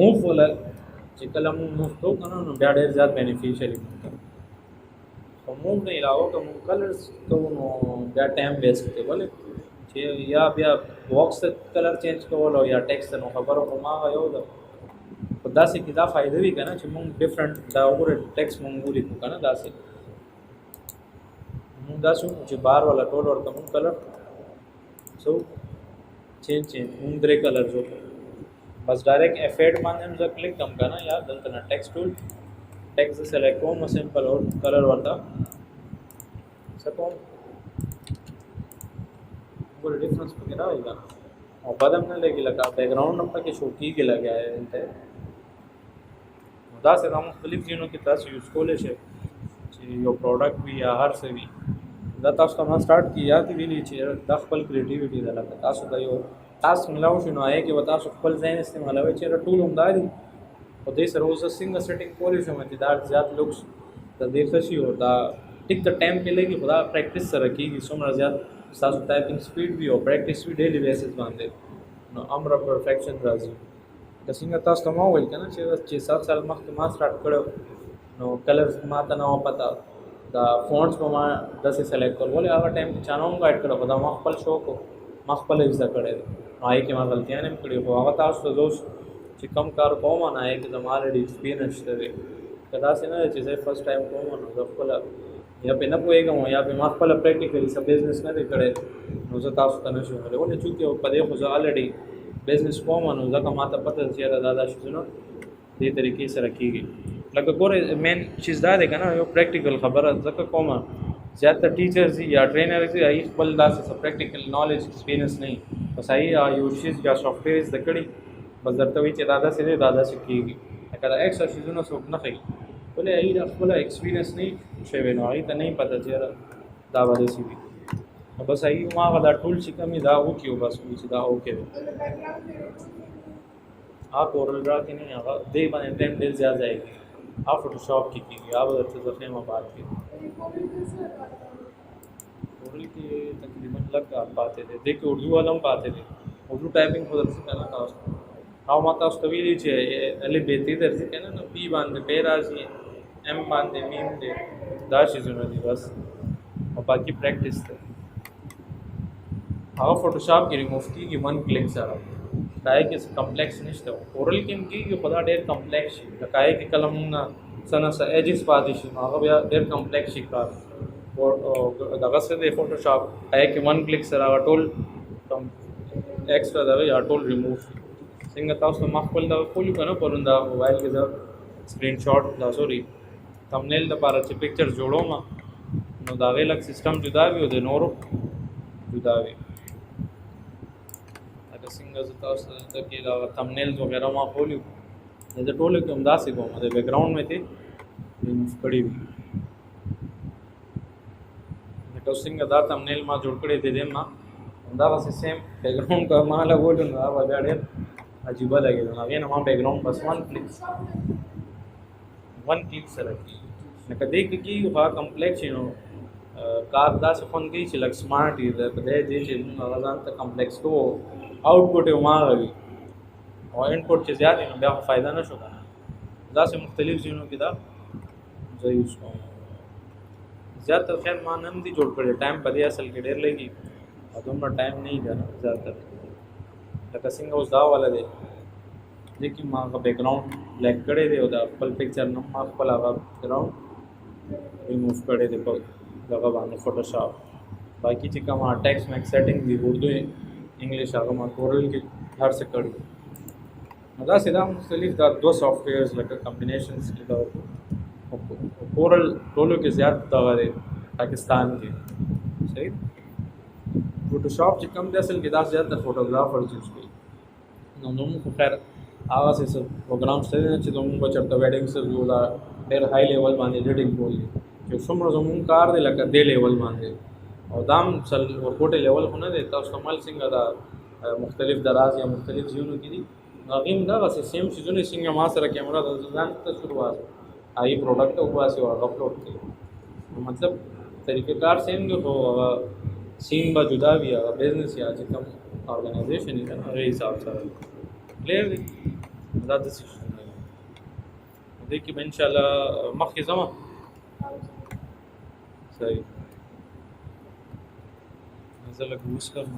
موف ولا چې کله مونږ موف کوو که نه نو بیا ډېر زیات بینیفیشل وي خو موف نه علاوه که مونږ کلرز کوو نو بیا ټایم ویسټ دی ولې چې یا بیا باکس ته کلر چینج کول او یا ټیکسټ ته نو خبره خو ما یو ده خو داسې کې دا فایده وي که نه چې مونږ ډفرنټ دا وګوره ټیکسټ مونږ ولیکو که نه داسې مونږ داسې چې بار والا ټول ورته مونږ کلر څه چینج مونږ 3 کلرز وکړو बस डायरेक्ट F8 باندې هم زه کلیک کوم کنه یا دلته نه ټیکسټ ټول ټیکسټ سلیکټ کوم سمپل او کلر ورته سکوم ګور ډیفرنس پکې راوي کنه او بدم نه لګي لکه بیک گراوند هم پکې شو کیږي لګیا ہے انته دا سره مختلف ځینو کې تاسو یوز کولای شئ چې یو پروډکټ وي یا هر څه وي دا تاسو ته ما سٹارټ کیا چې ویلي چې د خپل کریټیویټي د لکه تاسو د یو تاسو ملاو شنو آئے کې تاسو خپل ځین استعمالوي چې ټول هم داري او دې سره اوس څنګه سیټینګ کولی شم چې دا زیات لوکس د دې خشي او دا ټیک د ټایم کې لګي خدا پریکټیس سره کیږي څومره زیات تاسو ټایپینګ سپیډ وي او پریکټیس وی ډیلی بیسس باندې نو امر پرفیکشن راځي د څنګه تاسو ته ما ویل کنه چې 7 سال مخکې ما سٹارټ کړو نو کلرز ما ته نه پتا دا فونټس په ما داسې سلیکټ کول ولې هغه ټایم کې چانو غایډ کړو خدا ما خپل شوق ما خپل ایزه کړی آی کې ما غلطیاں هم کړې خو هغه تاسو ته دوست چې کم کار کوم نه آی کې زما لري ایکسپیرینس شته کدا څنګه چې زه فرست ټایم کوم نو زه خپل یا په نه پوهېږم یا په ما خپل پریکټیکلی سب بزنس نه دی کړی نو زه تاسو ته نشم ویلی ولې چونکې په دې خو زه الریډي بزنس کوم نو ځکه ما ته پته چې دا شیزونه دې طریقې سره کېږي لکه ګوره مین چیز دا دی که نه یو پریکټیکل خبره ځکه کومه زیاتره ټیچرز یا ټرینرز دي هغوی خپل داسې څه پریکټیکل نالج ایکسپیرینس نه وي بس هغوی یو شیز یا سافټویر زده کړي بس درته وایي چې دا داسې دی دا داسې کېږي لکه دا ایکسټرا شیزونه څوک نه ښیي ولې هغوی د خپله ایکسپیرینس نه وي شوی نو هغوی ته نه وي پته چې دا به داسې وي نو بس هغوی هماغه دا ټول چې کوم وي دا وکړي بس وایي چې دا اوکې دی کورل ډرا کې نه هغه دې باندې ټایم ډېر زیات ځایږي فوټوشاپ کې کېږي درته زه ښیم بعد کې کورل کې تقریبا لږ کار پاتې دی دې کې اردو والا هم پاتې دی اردو ټایپینګ خو درته که نه تاسو او ما تاسو ته ویلي چې الف ب ت درځي که نه نو پی باندې پی راځي ایم باندې میم دی دا شیزونه دي بس او باقي پریکټیس دی هغه فوټوشاپ کې ریموف کېږي 1 کلیک سره دا کې کمپلیکس نشته اورل کې هم کېږي خو دا ډېر کمپلیکس شي لکه هغې کې کله مونږ نه څه نه څه ایجز پاتې شي نو هغه بیا ډېر کمپلیکس شي کار دغه څه دی فوټوشاپ هغې کې 1 کلیک سره هغه ټول ایکسټرا دغه یا ټول ریموف شي څنګه تاسو ما خپل دغه کولي که نه پرون دا موبایل کې زه سکرین شاټ دا سوري تمنیل دپاره چې پکچر جوړوم نو د هغې لږ سسټم جدا وي او د نورو جدا وي څنګه زه تاسو ته کې دا تمنیلز وغیرہ ما کولي زه ټولو کې همداسې کوم د بیک ګراؤنډ مې ته ریموف کړي وي لکه څنګه دا تمنیل ما جوړ کړی دی ما همدغسې سیم بیک ګراؤنډ که ما لګولو نو هغه بیا ډېر عجیبه لګېدو هغې نه ما بیک ګراؤنډ بس 1 کلیک سره کېږي لکه دې کې کېږي خو هغه کمپلیکس شي نو کار داسې خوند کوي چې لږ سمارټ وي په دې چې موږ هغه ځان ته کمپلیکس کوو آؤټپوټ یې هماغه وي او انپوټ چې زیات وي نو بیا خو فایده نه شو که نه داسې مختلف ځایونو کې دا زه یوز کوم زیاتره خیر ما نه هم دي جوړ کړی ټایم په دې اصل کې ډېر لګي او دومره ټایم نه وي که نه زیاتره لکه څنګه اوس دا والا دی دې کې ما هغه بیک ګراؤنډ بلیک کړی دی او د خپل پکچر نه ما خپل هغه ګراؤنډ ریموف کړی دی په دغه باندې فوټوشاپ باقي چې کوم ټیکسټ میکس سیټینګ دي اردو انګلیش هغه ما کورل کې هر څه کړي نو داسې دا مختلف دا 2 سافټویرز لکه کمبینیشنز کې دا کورل ټولو کې زیات دغه دی پاکستان کې صحیح فوټوشاپ چې کم دی اصل کې دا زیاتره فوټوګرافرز یوز کوي نو موږ خو خیر هغه څه پروګرام شته دی چې موږ به چېرته ویډینګ سره دا ډېر های لیول باندې ایډیټینګ کول دي چې څومره زموږ کار دی لکه دې لیول باندې او دا هم ورکوټې لیول خو نه دی تاسو عمل څنګه دا مختلف دراز یا مختلف ځایونو کې دي نو هغې هم دغسې سیم چیزونه څنګه ما سره کیمره د ځان تصویر وباسي هغې پروډکټ ته وباسي او هغه اپلوډ کړي نو مطلب طریقه کار سیم دی خو هغه سیم به جدا وي هغه بزنس یا چې کوم ارګنایزیشن وي که نه هغې حساب سره کلیر دی دا داسې شیزونه دي دې کې به انشاءالله مخکې ځمه صحیح زه لږ وس کوم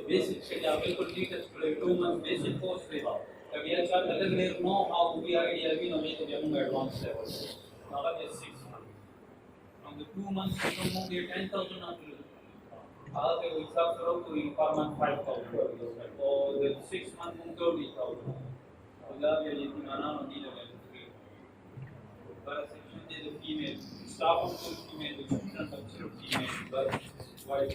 बेसिक کبي اچھا لګ لري نو او بي ايډيا وي نو مې ته موږ اډوانس لیول هغه د 6 months on the 2 months موږ 10000 اخلو هغه په حساب سره کوي پر month 5000 او د 6 months موږ 20000 دا یې د معنا دی له but section is a female staff of the female the student of the female but white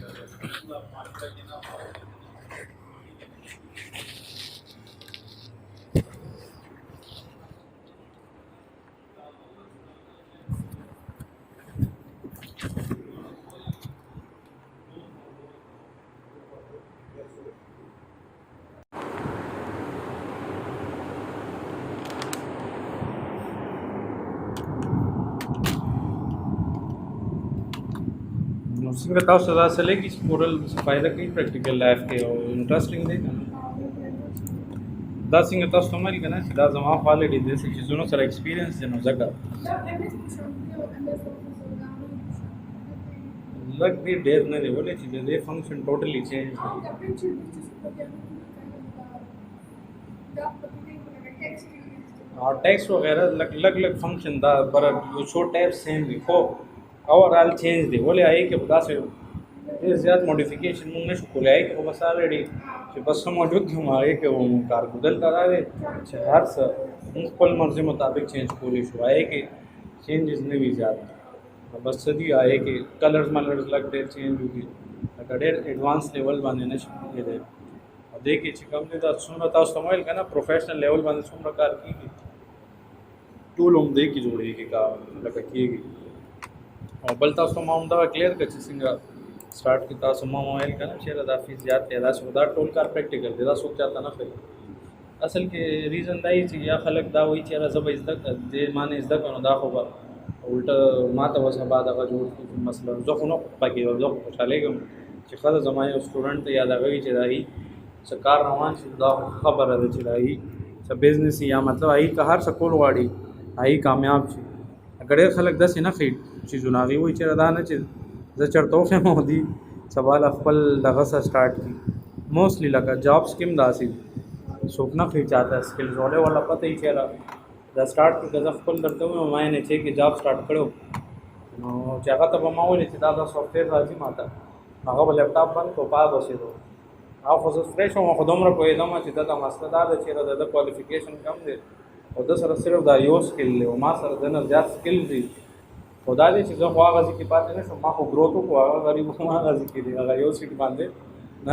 نو څنګه تاسو دا څه لګي چې مورل فایده کوي پریکټیکل لایف کې او انټرېسټینګ دی کنه دا څنګه تاسو مې کنه چې دا زما کوالټي دي چې زونو سره ایکسپیرینس دی نو ځکه لګ دی ډېر نه دی ولې چې دې فنکشن ټوټلی چینج और टेक्स्ट वगैरह अलग अलग फंक्शन था पर जो शो टैब सेम भी हो ओवरऑल चेंज दी बोले आई कि बता से ये ज़्यादा मॉडिफिकेशन मुंह ने खोले आई कि बस ऑलरेडी कि बस मौजूद थी हमारे कि वो कार बदलता रहा है हर सा मुख्तल मर्जी मुताबिक चेंज खोली शो आए कि चेंजेस नहीं भी ज़्यादा बस सदी आए कि कलर्स मलर्स लग डेर चेंज होगी अगर डेर एडवांस लेवल बने न दे देखिए چې کوم دې د څومره تاسو ته ویل کنه پروفیشنل لیول باندې څومره کار کیږي ټول هم دې کې جوړېږي کار لکه کیږي او بل تاسو ما هم دا کلیر کړ چې څنګه سٹارټ کې تاسو ما ویل کنه چې دا فیس زیات دی دا څو دا ټول کار پریکټیکل دی دا څوک چاته نه کوي اصل کې ریزن دا چې یا خلک دا وایي چې را زبې زده دې معنی زده کنه دا خو به الټه ما ته وسه بعد هغه جوړ مثلا زه خو نه پکې زه خوشاله یم چې خاصه زمای سټوډنټ یا دا غوي چې دای څه کار روان شي دا خبره ده چې دای څه بزنس یا مطلب ای که هر څه کول واړي ای کامیاب شي اگر خلک داسې نه خې چې جناغي وي چې دا نه چې زه چرته خو مودي سوال خپل دغه سره سٹارټ کی موستلی لکه جابس کېم داسې څوک نه خې چاته سکلز ولې ولا پته یې چیرې دا سٹارټ کې د خپل درته مې نه چې کې جاب سٹارټ کړو نو چې هغه ته به ما ویل چې دا سافټویر راځي ماته هغه په لپټاپ باندې په پا بسېدو او خو زه فرېش وم خو دومره پوهېدم چې دا مسله دا ده چې د کوالیفیکیشن کم دی او د سره صرف دا یو سکل دی او ما سره د نه زیات سکل دی خو دا دی چې زه خو هغه ځای کې پاتې نه شم ما خو ګروت وکړو هغه غریب خو هغه ځای کې دی هغه یو سیټ باندې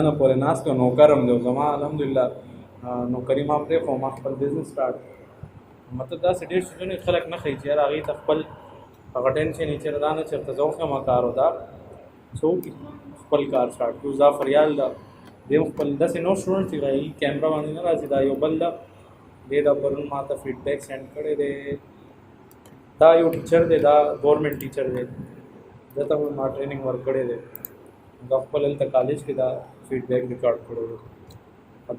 نه پورې ناست او نوکرم دی زما الحمدلله نوکري ما پرېښو ما خپل بزنس سٹارټ مطلب داسې ډېر څیزونه خلک نه ښیي چې یار هغې ته خپل هغه ټینشن یې چېرې دا نه چېرته زه وښیم کار او دا څوک خپل کار سٹارټ کړو دا فریال ده دې خپل داسې نو سټوډنټ چې راځي کیمرا باندې نه راځي دا یو بل ده دې دا پرون ما ته فیډبیک سینډ کړی دی دا یو ټیچر دی دا ګورنمنټ ټیچر دی دا ته ما ټریننګ ورکړی دی دا خپل هلته کالج کې دا فیډبیک ریکارډ کړی دی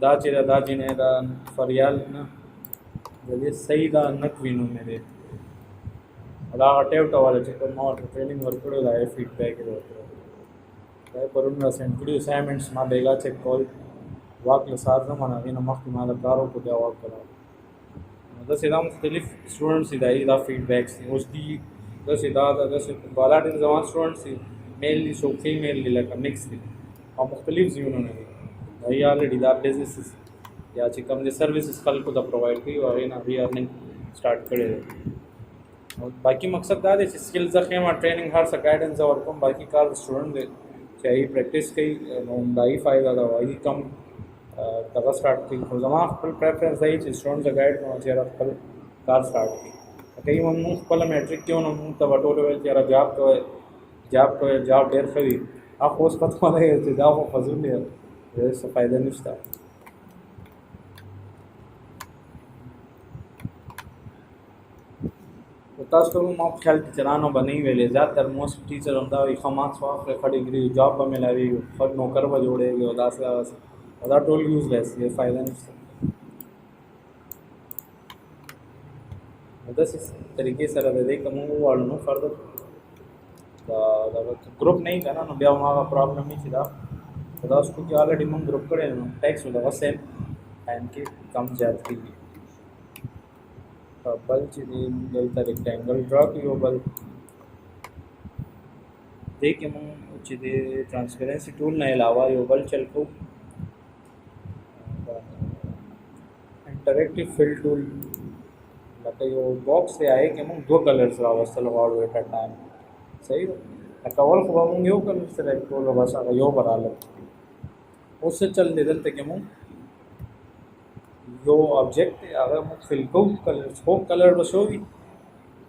دا چې دا جنې دا فریال نه د دې صحیح دا نقوي نوم یې دی دا ټیوټه والا چې کوم ما ورته ټریننګ ورکړی دا یې فیډبیک یې ورکړی دا پرون را سینډ کړي اسایمنټس ما بیګا چیک کول واک له سار نه هغې نه مخکې ما د کار وکړو بیا واک کړی داسې دا مختلف سټوډنټس دي دا فیډبیکس دي اوس دي داسې دا داسې بالا ډېر زما سټوډنټس دي میل دي څوک فیمیل دي لکه مکس دي او مختلف ځایونه دي دا یې الریډي دا بزنسز یا چې کوم دي سروسز خلکو ته پرووایډ کوي او هغې نه هغې ارننګ سٹارټ کړی دی او باقي مقصد دا دی چې سکلز زه ښیم ټریننګ هر څه ګایډنس زه ورکوم باقي کار سټوډنټ دی چې هغې پریکټس کوي نو همدغې فایده ده او هغې کم دغه سٹارټ کوي خو زما خپل پریفرنس دی چې سټوډنټ ته ګایډ کړم چې هغه خپل کار سٹارټ کړي کوي موږ خپله میټرک کې نو موږ ته به ټولو ویل چې یاره جاب کوئ جاب ډېر ښه وي هغه اوس پته ولګېږي چې دا خو فضول دی څه فایده نشته تاسو ته ما په خیال ټیچرانو به نه وي ویلې زیاتر موسټ ټیچر همدا وایي ښه مارکس واخلئ ښه ډګري جاب به میلاوېږي ښه نوکر به جوړېږي او داسې دا ټول یوزلیس دی فایده نشته داسې طریقې سره د دې که موږ وغواړو نو فردر دا ګروپ نه وي که نه نو بیا هم هغه پرابلم وي چې دا خو دا اوس کوکې الریډي موږ ګروپ کړی نو ټیکس دغه سیم ټایم کې کم زیات کېږي. بل چې دی دلته ریکټینګل ډرا کړو یو بل دې کې مونږ چې دی ټرانسپیرنسي ټول نه علاوه یو بل چل کوو انټریکټیو فل ټول لکه یو باکس دی آئے کې مونږ 2 کلرز راوستل غواړو ایټ ا ټایم. صحیح ده لکه اول خو به مونږ یو کلر سلیکټ کولو بس هغه یو به راغله. اوس څه چل دی دلته کې مونږ یو آبجیکټ دی هغه مونږ فل کوو کلرز خو کلر به شو وي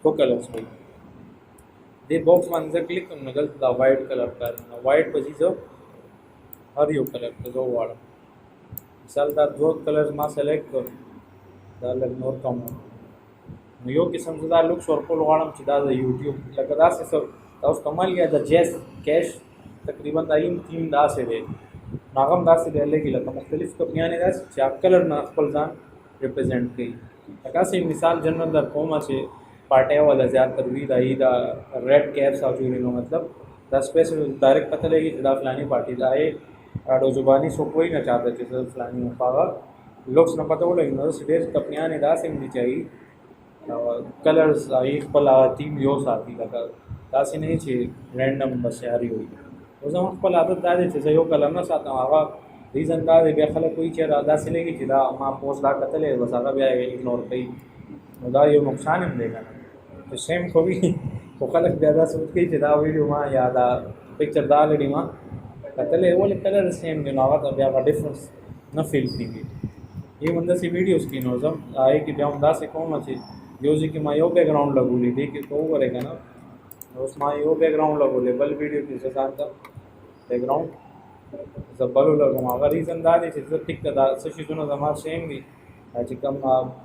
2 کلرز وي دې باکس باندې زه کلیک کوم نو دلته دا وایټ کلر کاري نو وایټ به ځي زه هر یو کلر ته زه وغواړم. مثال دا 2 کلرز ما سلیکټ کړو دا لږ نور کم نو یو قسم زه دا لوکس ورکول غواړم چې دا د یوټیوب لکه داسې څه دا اوس کمال یا د جیس کیش تقریبا دا یم تیم داسې دی نو هغه هم داسې دی لږې لکه مختلف کمپنیانې داسې چې هغه کلر نه خپل ځان ریپرزینټ کوي. لکه داسې مثال جنرل در کومه چې پارټۍ والا زیاتر وي دا یي دا ریډ کیپس او جوړي نو مطلب دا سپیس ډائریکټ پته لګي چې دا فلانی پارټي دا یې اډو زبانی سو کوئی نه چاہتا چې فلانی مفاغه لوکس نه پته ولګي نو سپیس کمپنیانې داسې هم چاهي کلرز ای خپل تیم یو ساتي لکه داسې نه چې رینډم بس یاري وي. اوس هم خپل عادت دا دی چې زه یو کلر نه ساتم هغه ریزن دا دی بیا خلک کوي چې دا داسې لګي چې دا ما پوسټ دا کتلې بس هغه بیا اګنور کوي نو دا یو نقصان هم دی کنه چې سیم خو وي خو خلک بیا دا سوچ کوي چې دا ویډیو ما یا دا پکچر دا لري ما کتلې ولې کلر سیم دی نو هغه بیا ډیفرنس نه فیل کیږي. یہ بندہ سی ویڈیوز کی نوزم آئے کہ بیا ہم دا سے کون اچھی یو جی کہ ما یو بیک گراؤنڈ لگولی دی کہ تو کرے گا نا اس ما یو بیک گراؤنڈ لگولے بل ویڈیو کی سسان کا بیک گراؤنڈ زب بلو لگو ما اگر ریزن دا دی چیز ٹک دا سشی سنو زمان سیم دی چې کم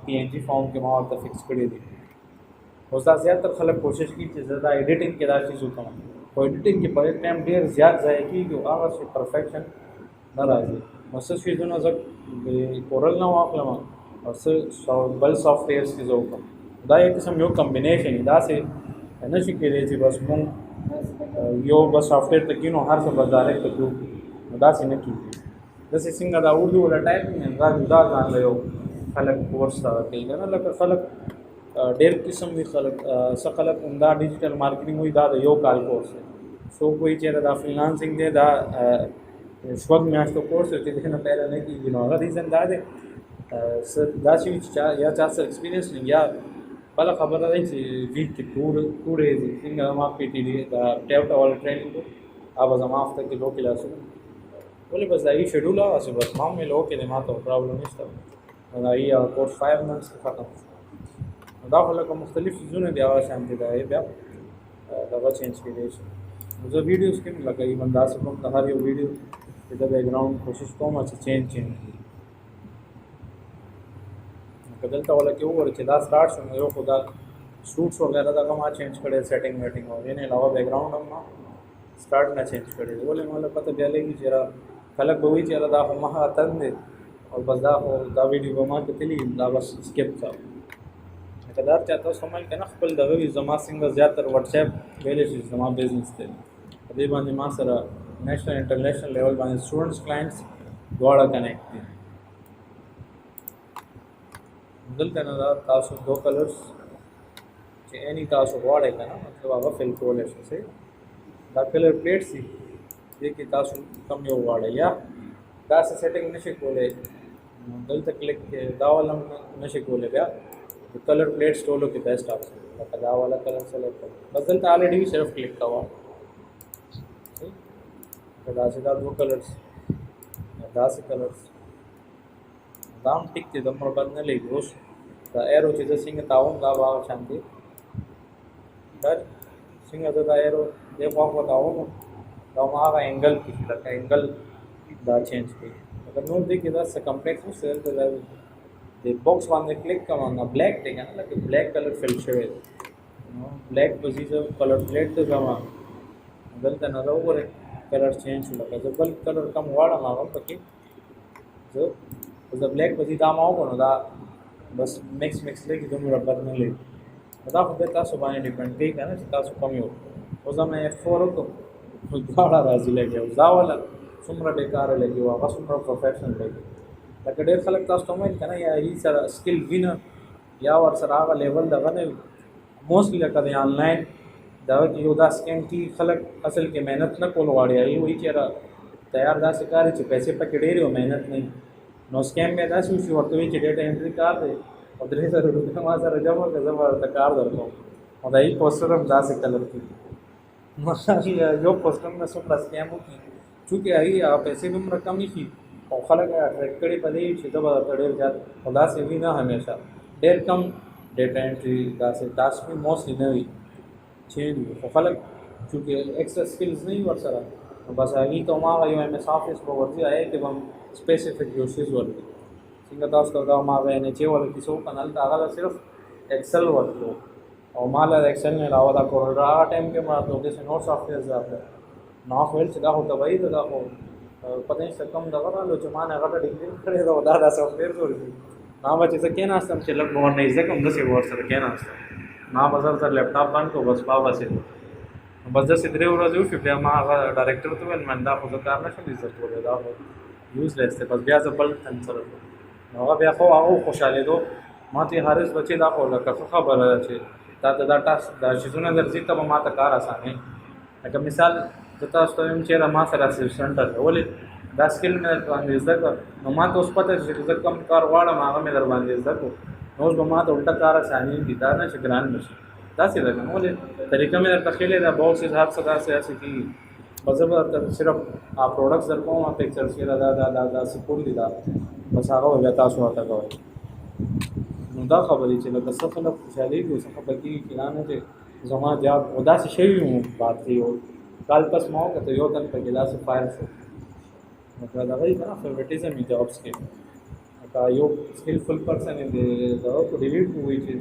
پی این جی فارم کې ما ورته فکس کړی دی. اوس دا زیاتره خلک کوشش کوي چې زه دا ایډیټینګ کې دا شی وکړم خو ایډیټینګ کې په ټایم ډېر زیات ځای کېږي او هغه شی پرفیکشن نه راځي. نو څه شیزونه زه کورل نه واخلم او څه بل سافټویرز کې زه وکړم دا یو قسم یو کمبینیشن دی داسې نه شي کېدی چې بس مونږ یو بس سافټویر ته کینو هر څه بس ډایرکټ ته کړو نو داسې نه کېږي. داسې څنګه دا اردو ولا ټایپینګ دا جدا ځان له یو خلک کورس کوي نه لکه خلک ډېر قسم دي خلک څه خلک دا ډیجیټل مارکیټینګ وایي دا د یو کال کورس دی سو کوئی چېرې دا فریلانسنګ دی دا شپږ میاشتو کورس دی چې نه پیدا نه کېږي نو هغه ریزن دا دی داسې وي چې یا چا سره ایکسپیرینس نه یا بله خبره ده چې ویک کې ټو ډیز څنګه زما پی ټي ډي دا ټیپ ټاول ټریننګ کو هغه زما هفته کې 2 کلاسونه ولې بس دا یې شیډول هغسې بس ما مې لو کې دی ما ته پرابلم نشته دا یې کورس 5 منتھس کې ختم دا خو لکه مختلف څیزونه دي هغه شانتې دا یې بیا دغه چینج کېدی شي. زه ویډیوز کې لکه ایون داسې کوم د هر یو ویډیو چې د بیک ګراؤنډ کوشش کوم چې چینج کړي که دلته ولا کې وګورئ چې دا سټارټ شو نو یو خو دا شوټس وغیرہ دغه ما چینج کړی سیټینګ ویټینګ او یې نه علاوه بیک ګراؤنډ هم ما سټارټ نه چینج کړی دی ولې مله پته بیا لګي چې خلک به وایي چې دا خو ما اتن دی او بس دا ویډیو به ما کتلی دا بس سکپ کا کدار چاته سمجھ کنه خپل دغه زما څنګه زیاتره واتس اپ ویلې شي زما بزنس دی دې باندې ما سره نېشنل انټرنیشنل لیول باندې سټوډنټس کلاینټس دواړه کنیکټ دي. دلته نه تاسو 2 کلرز چې اني تاسو غواړئ کنه مطلب هغه فل کولای شئ دا کلر پلیټ سي دې کې تاسو کم یو غواړئ یا دا سیټینګ نشي کولای دلته کلیک دا ولم نشي کولای بیا کلر پلیټ ټولو کې بیسټ آپشن لکه دا والا کلر سلیکټ کړئ بس دلته آلریډي صرف کلیک کوا دا چې دا 2 کلرز دا سه کلرز دا هم ټیک دی د مربع نه لګي اوس دا ایرو چې څنګه تاوم دا واو شانتي در څنګه دا ایرو دې په خوا تاوم دا ما هغه انګل کې لکه انګل دا چینج کړي اگر نو دې کې دا څه کمپلیکس سیل ته دا د باکس باندې کلیک کوم نو بلیک دی کنه لکه بلیک کلر فل شوی نو بلیک پوزیشن کلر پلیټ ته ځما دلته نه راوړې کلر چینج لکه بل کلر کم واړه ما هم پکې زه بلیک پوزیشن دا ما وکړو دا بس مکس لګي دومره بد نه لګي دا خو به تاسو باندې ډیپند کوي کنه چې تاسو کوم یو اوس ما F4 وکړو نو دا راځي لګي او دا ولا څومره بیکار لګي او هغه څومره پروفیشنل لګي لکه ډېر خلک تاسو ته ویل که نه یا هي سره سکل وي نه یا ورسره هغه لیول دغه نه وي موسټلی لکه د آنلاین دغه کې یو داسې کیم کې خلک اصل کې محنت نه کول غواړي هغې وایي چې یاره تیار داسې کار چې پیسې پکې ډېرې او محنت نه وي نو سکیم بیا داسې وشي ورته وایي چې ډېټا انټري کار دی او 3,000 روپۍ ما سره جمع کړه زه به ورته کار درکوم او د هغې پوسټر هم داسې کلر کېږي یو پوسټر نه څومره سکیم وکړي چونکې هغې هغه پیسې به دومره کمې شي او خلک اټریکټ کړي په دې چې زه به درته ډېر زیات خو داسې وي نه همیشه ډېر کم ډیټا انټري داسې ټاسک مې موسټلی نه وي چې خو خلک چونکې ایکسټرا سکلز نه وي ورسره نو بس هغې ته هماغه یو ایم ایس آفس به ورځي هغې کې به هم سپیسیفک یو شیز ورکړي څنګه تاسو ته دا هماغه این ایچ اے والا کیسه وکړه هلته هغه له صرف ایکسل ورکړو او ما له ایکسل نه علاوه دا کورونا هغه ټایم کې ما ته داسې نور سافټویر راغله نو هغه ویل چې دا خو طبیعي ده دا خو پته نشته کوم دغه رالو چې ما نه هغه ډیګري کړې ده او دا سافټویر جوړ کړي ما به چې زه کېناستم چې لږ نور نه زده کوم داسې ورسره کېناستم ما به سر لیپټاپ بند کړو بس باسې بس داسې 3 ورځې وشوې بیا ما هغه ډایرکټر ته وویل من دا خو زه کار نه شم زده کولی دا خو یوزلیس دی بس بیا زه بل تن سره نو هغه بیا خو هغه خوشحالېدو ما ته یې حارث بچې دا خو لکه ښه خبره ده چې تا ته دا ټاسک دا شیزونه درځي ته به ما ته کار اسانوي لکه مثال زه تاسو ته وایم چېرې ما سره اسسټنټ دی ولې دا سکل مې در باندې زده کړه نو ما ته اوس پته چې زه کوم کار غواړم هغه مې در باندې زده کړو نو اوس به ما ته الټه کار اسانېږي دا نه چې ګران نه شي داسې ده که نه ولې طریقه مې درته ښیلې ده باکسز هر څه داسې کېږي بس زه به درته صرف پروډکټس در کوم پکچرز کې دا سپورټ دي دا بس هغه به بیا تاسو ورته کوئ نو دا خبرې چې لکه څه خلک خوشحالېږي او څه خفه کېږي چې دا نه چې زما جواب او داسې شوي وو بات کوي او کال پس ما وکړه یو تن پکې داسې فایر شو مطلب دغه یې که نه فیوریټیزم یې جابس کې لکه یو سکلفل پرسن یې دغه په ډیلیټ ووایي چې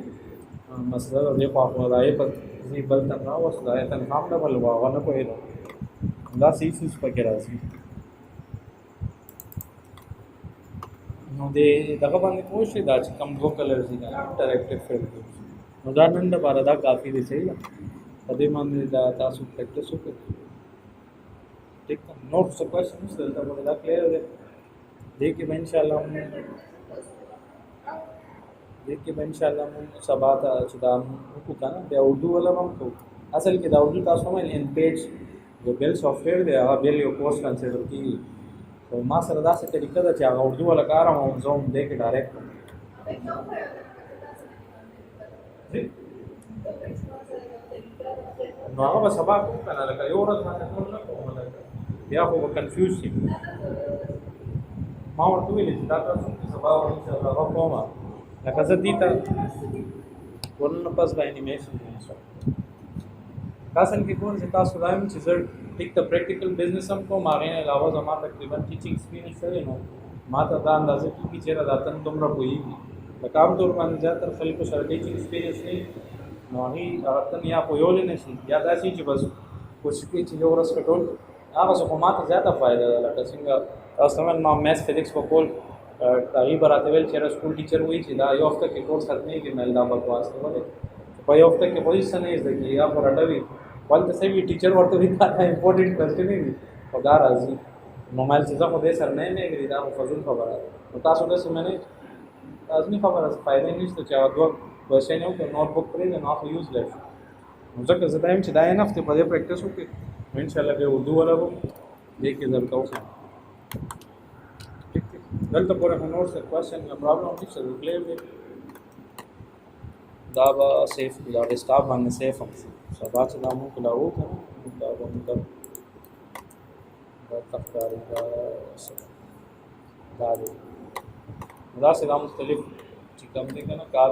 مسله دې خوا خو د هغې په ځینې بل تن راوست د هغې تنخوا هم ډبل وه هغه نه پوهېده داسې ایشوز پکې راځي نو د دغه باندې پوه شئ دا چې کوم 2 کلرز دي انټراکټیو فیلډ نو دا نن دپاره دا کافي دی صحیح ده په دې باندې دا تاسو پریکټس وکړئ ٹھیک ہے نوٹ څه کوېشن نشته دلته به دا کلیر دی دې کې به انشاءالله مونږ سبا ته چې دا وکړو که نه بیا اردو والا به هم کوو اصل کې دا اردو تاسو ویل ان پیج جو بل سافټویر دی هغه بل یو کورس کنسیډر کېږي خو ما سره داسې طریقه ده چې هغه اردو والا کار هم زه هم دې کې ډایرکټ کوم نو هغه به سبا کوم که نه لکه یو ورځ باندې ټول نه کوم لکه بیا خو به کنفیوز شي ما ورته ویلې چې دا تاسو سبا انشاءالله هغه کومه لکه زه دې ته ورنه پس به انیمیشن دا څنګه کوم چې تاسو وایم چې زه ټیک ته پریکټیکل بزنس هم کوم هغې نه علاوه زما تقریبا ټیچینګ ایکسپیرینس شوی نو ما ته دا اندازه کېږي چېرې دا تن دومره پوهېږي لکه عام طور باندې زیاتر خلکو سره ټیچینګ ایکسپیرینس نه وي نو هغې هغه تن یا پوهولی نه شي یا داسې چې بس کوشش کوي چې یو ورځ کټول هغه څه خو ما ته زیاته فایده ده لکه څنګه تاسو ته ما میث فزکس په کول هغې به راته ویل چېرې سکول ټیچر وایي چې دا یو هفته کې کورس ختمېږي مې دا بکواس دی ولې په یو هفته کې خو هېڅ څه نه زده کېږي یا خو رټوي ولته صحیح وي ټیچر ورته وایي دا امپورټنټ کوېسچن وي خو دا راځي موبایل چې زه خو دې سره نه یم اګري دا خو فضول خبره ده نو تاسو داسې منئ لازمي خبره ده فایده نشته چې هغه 2 کوېسچن یې وکړو نوټ بک پرېږدي نو هغه یوزلیس نو ځکه زه دا یم چې دا یې هفتې په دې پریکټس وکړي نو انشاءالله بیا اردو والا به دې کې درته وښیم ټیک دی دلته پورې خو نور څه کوېسچن یا پرابلم نشته دی کلیر دی دا به سیف دی دا ډیسکټاپ باندې سیف هم سبا چې دا مونږ لا وکړو دا به مونږ دا تفکاري دا دی داسې دا مختلف چې کوم دی که نه کار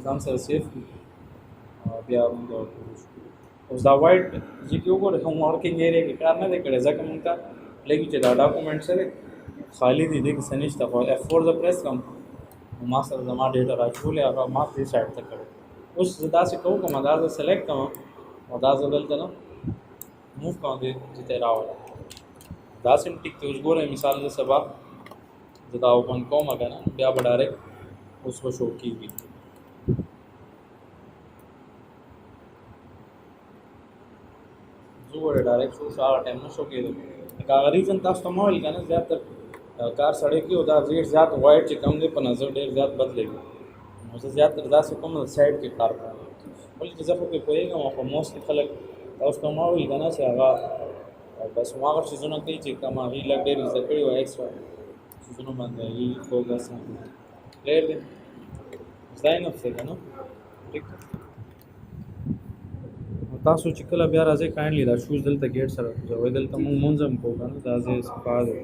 ځان سره سیف کړي بیا مونږ اوس دا وایډ جي کې وګورئ هم ورکینګ ایریا کې کار نه دی کړی ځکه مونږ ته لګي چې دا ډاکومنټ سره خالی دي دې کې څه نشته خو F4 زه پریس کړم نو ما سره زما ډیټا راچولې هغه ما دې سایډ ته کړی اوس زه داسې کوم که دا زه سلیکټ کوم او دا زه دلته نه موو کوم دې ته راوړم داسې هم ټیک دی اوس ګورئ مثال زه سبا زه دا اوپن کوم که نه بیا به ډایرکټ اوس به شو کېږي زه ګورئ ډایرکټ شو هغه ټایم نه شو کېدو لکه هغه ریزن تاسو ته ما ویل که نه زیاتر کار سړی کې او دا ډېر زیات وایډ چې کم دی په نظر ډېر زیات بدلېږي نو زه زیات تر داسې کوم سایډ کې کار کوم بلکې زه خو پرې پوهېږم او په موسټلی خلک تاسو ته ما ویل که نه چې هغه بس هماغه څیزونه کوي چې کوم هغوی لږ ډېر زده کړي وي ایکسټرا څیزونه باندې هغوی فوکس ډېر دی زده یې نفس دی که نه ټیک ده تاسو چې کله بیا راځئ کاینډلی دا شوز دلته ګیټ سره کوځوئ دلته مونږ مونځ هم کوو که نه دا ځای صفا دی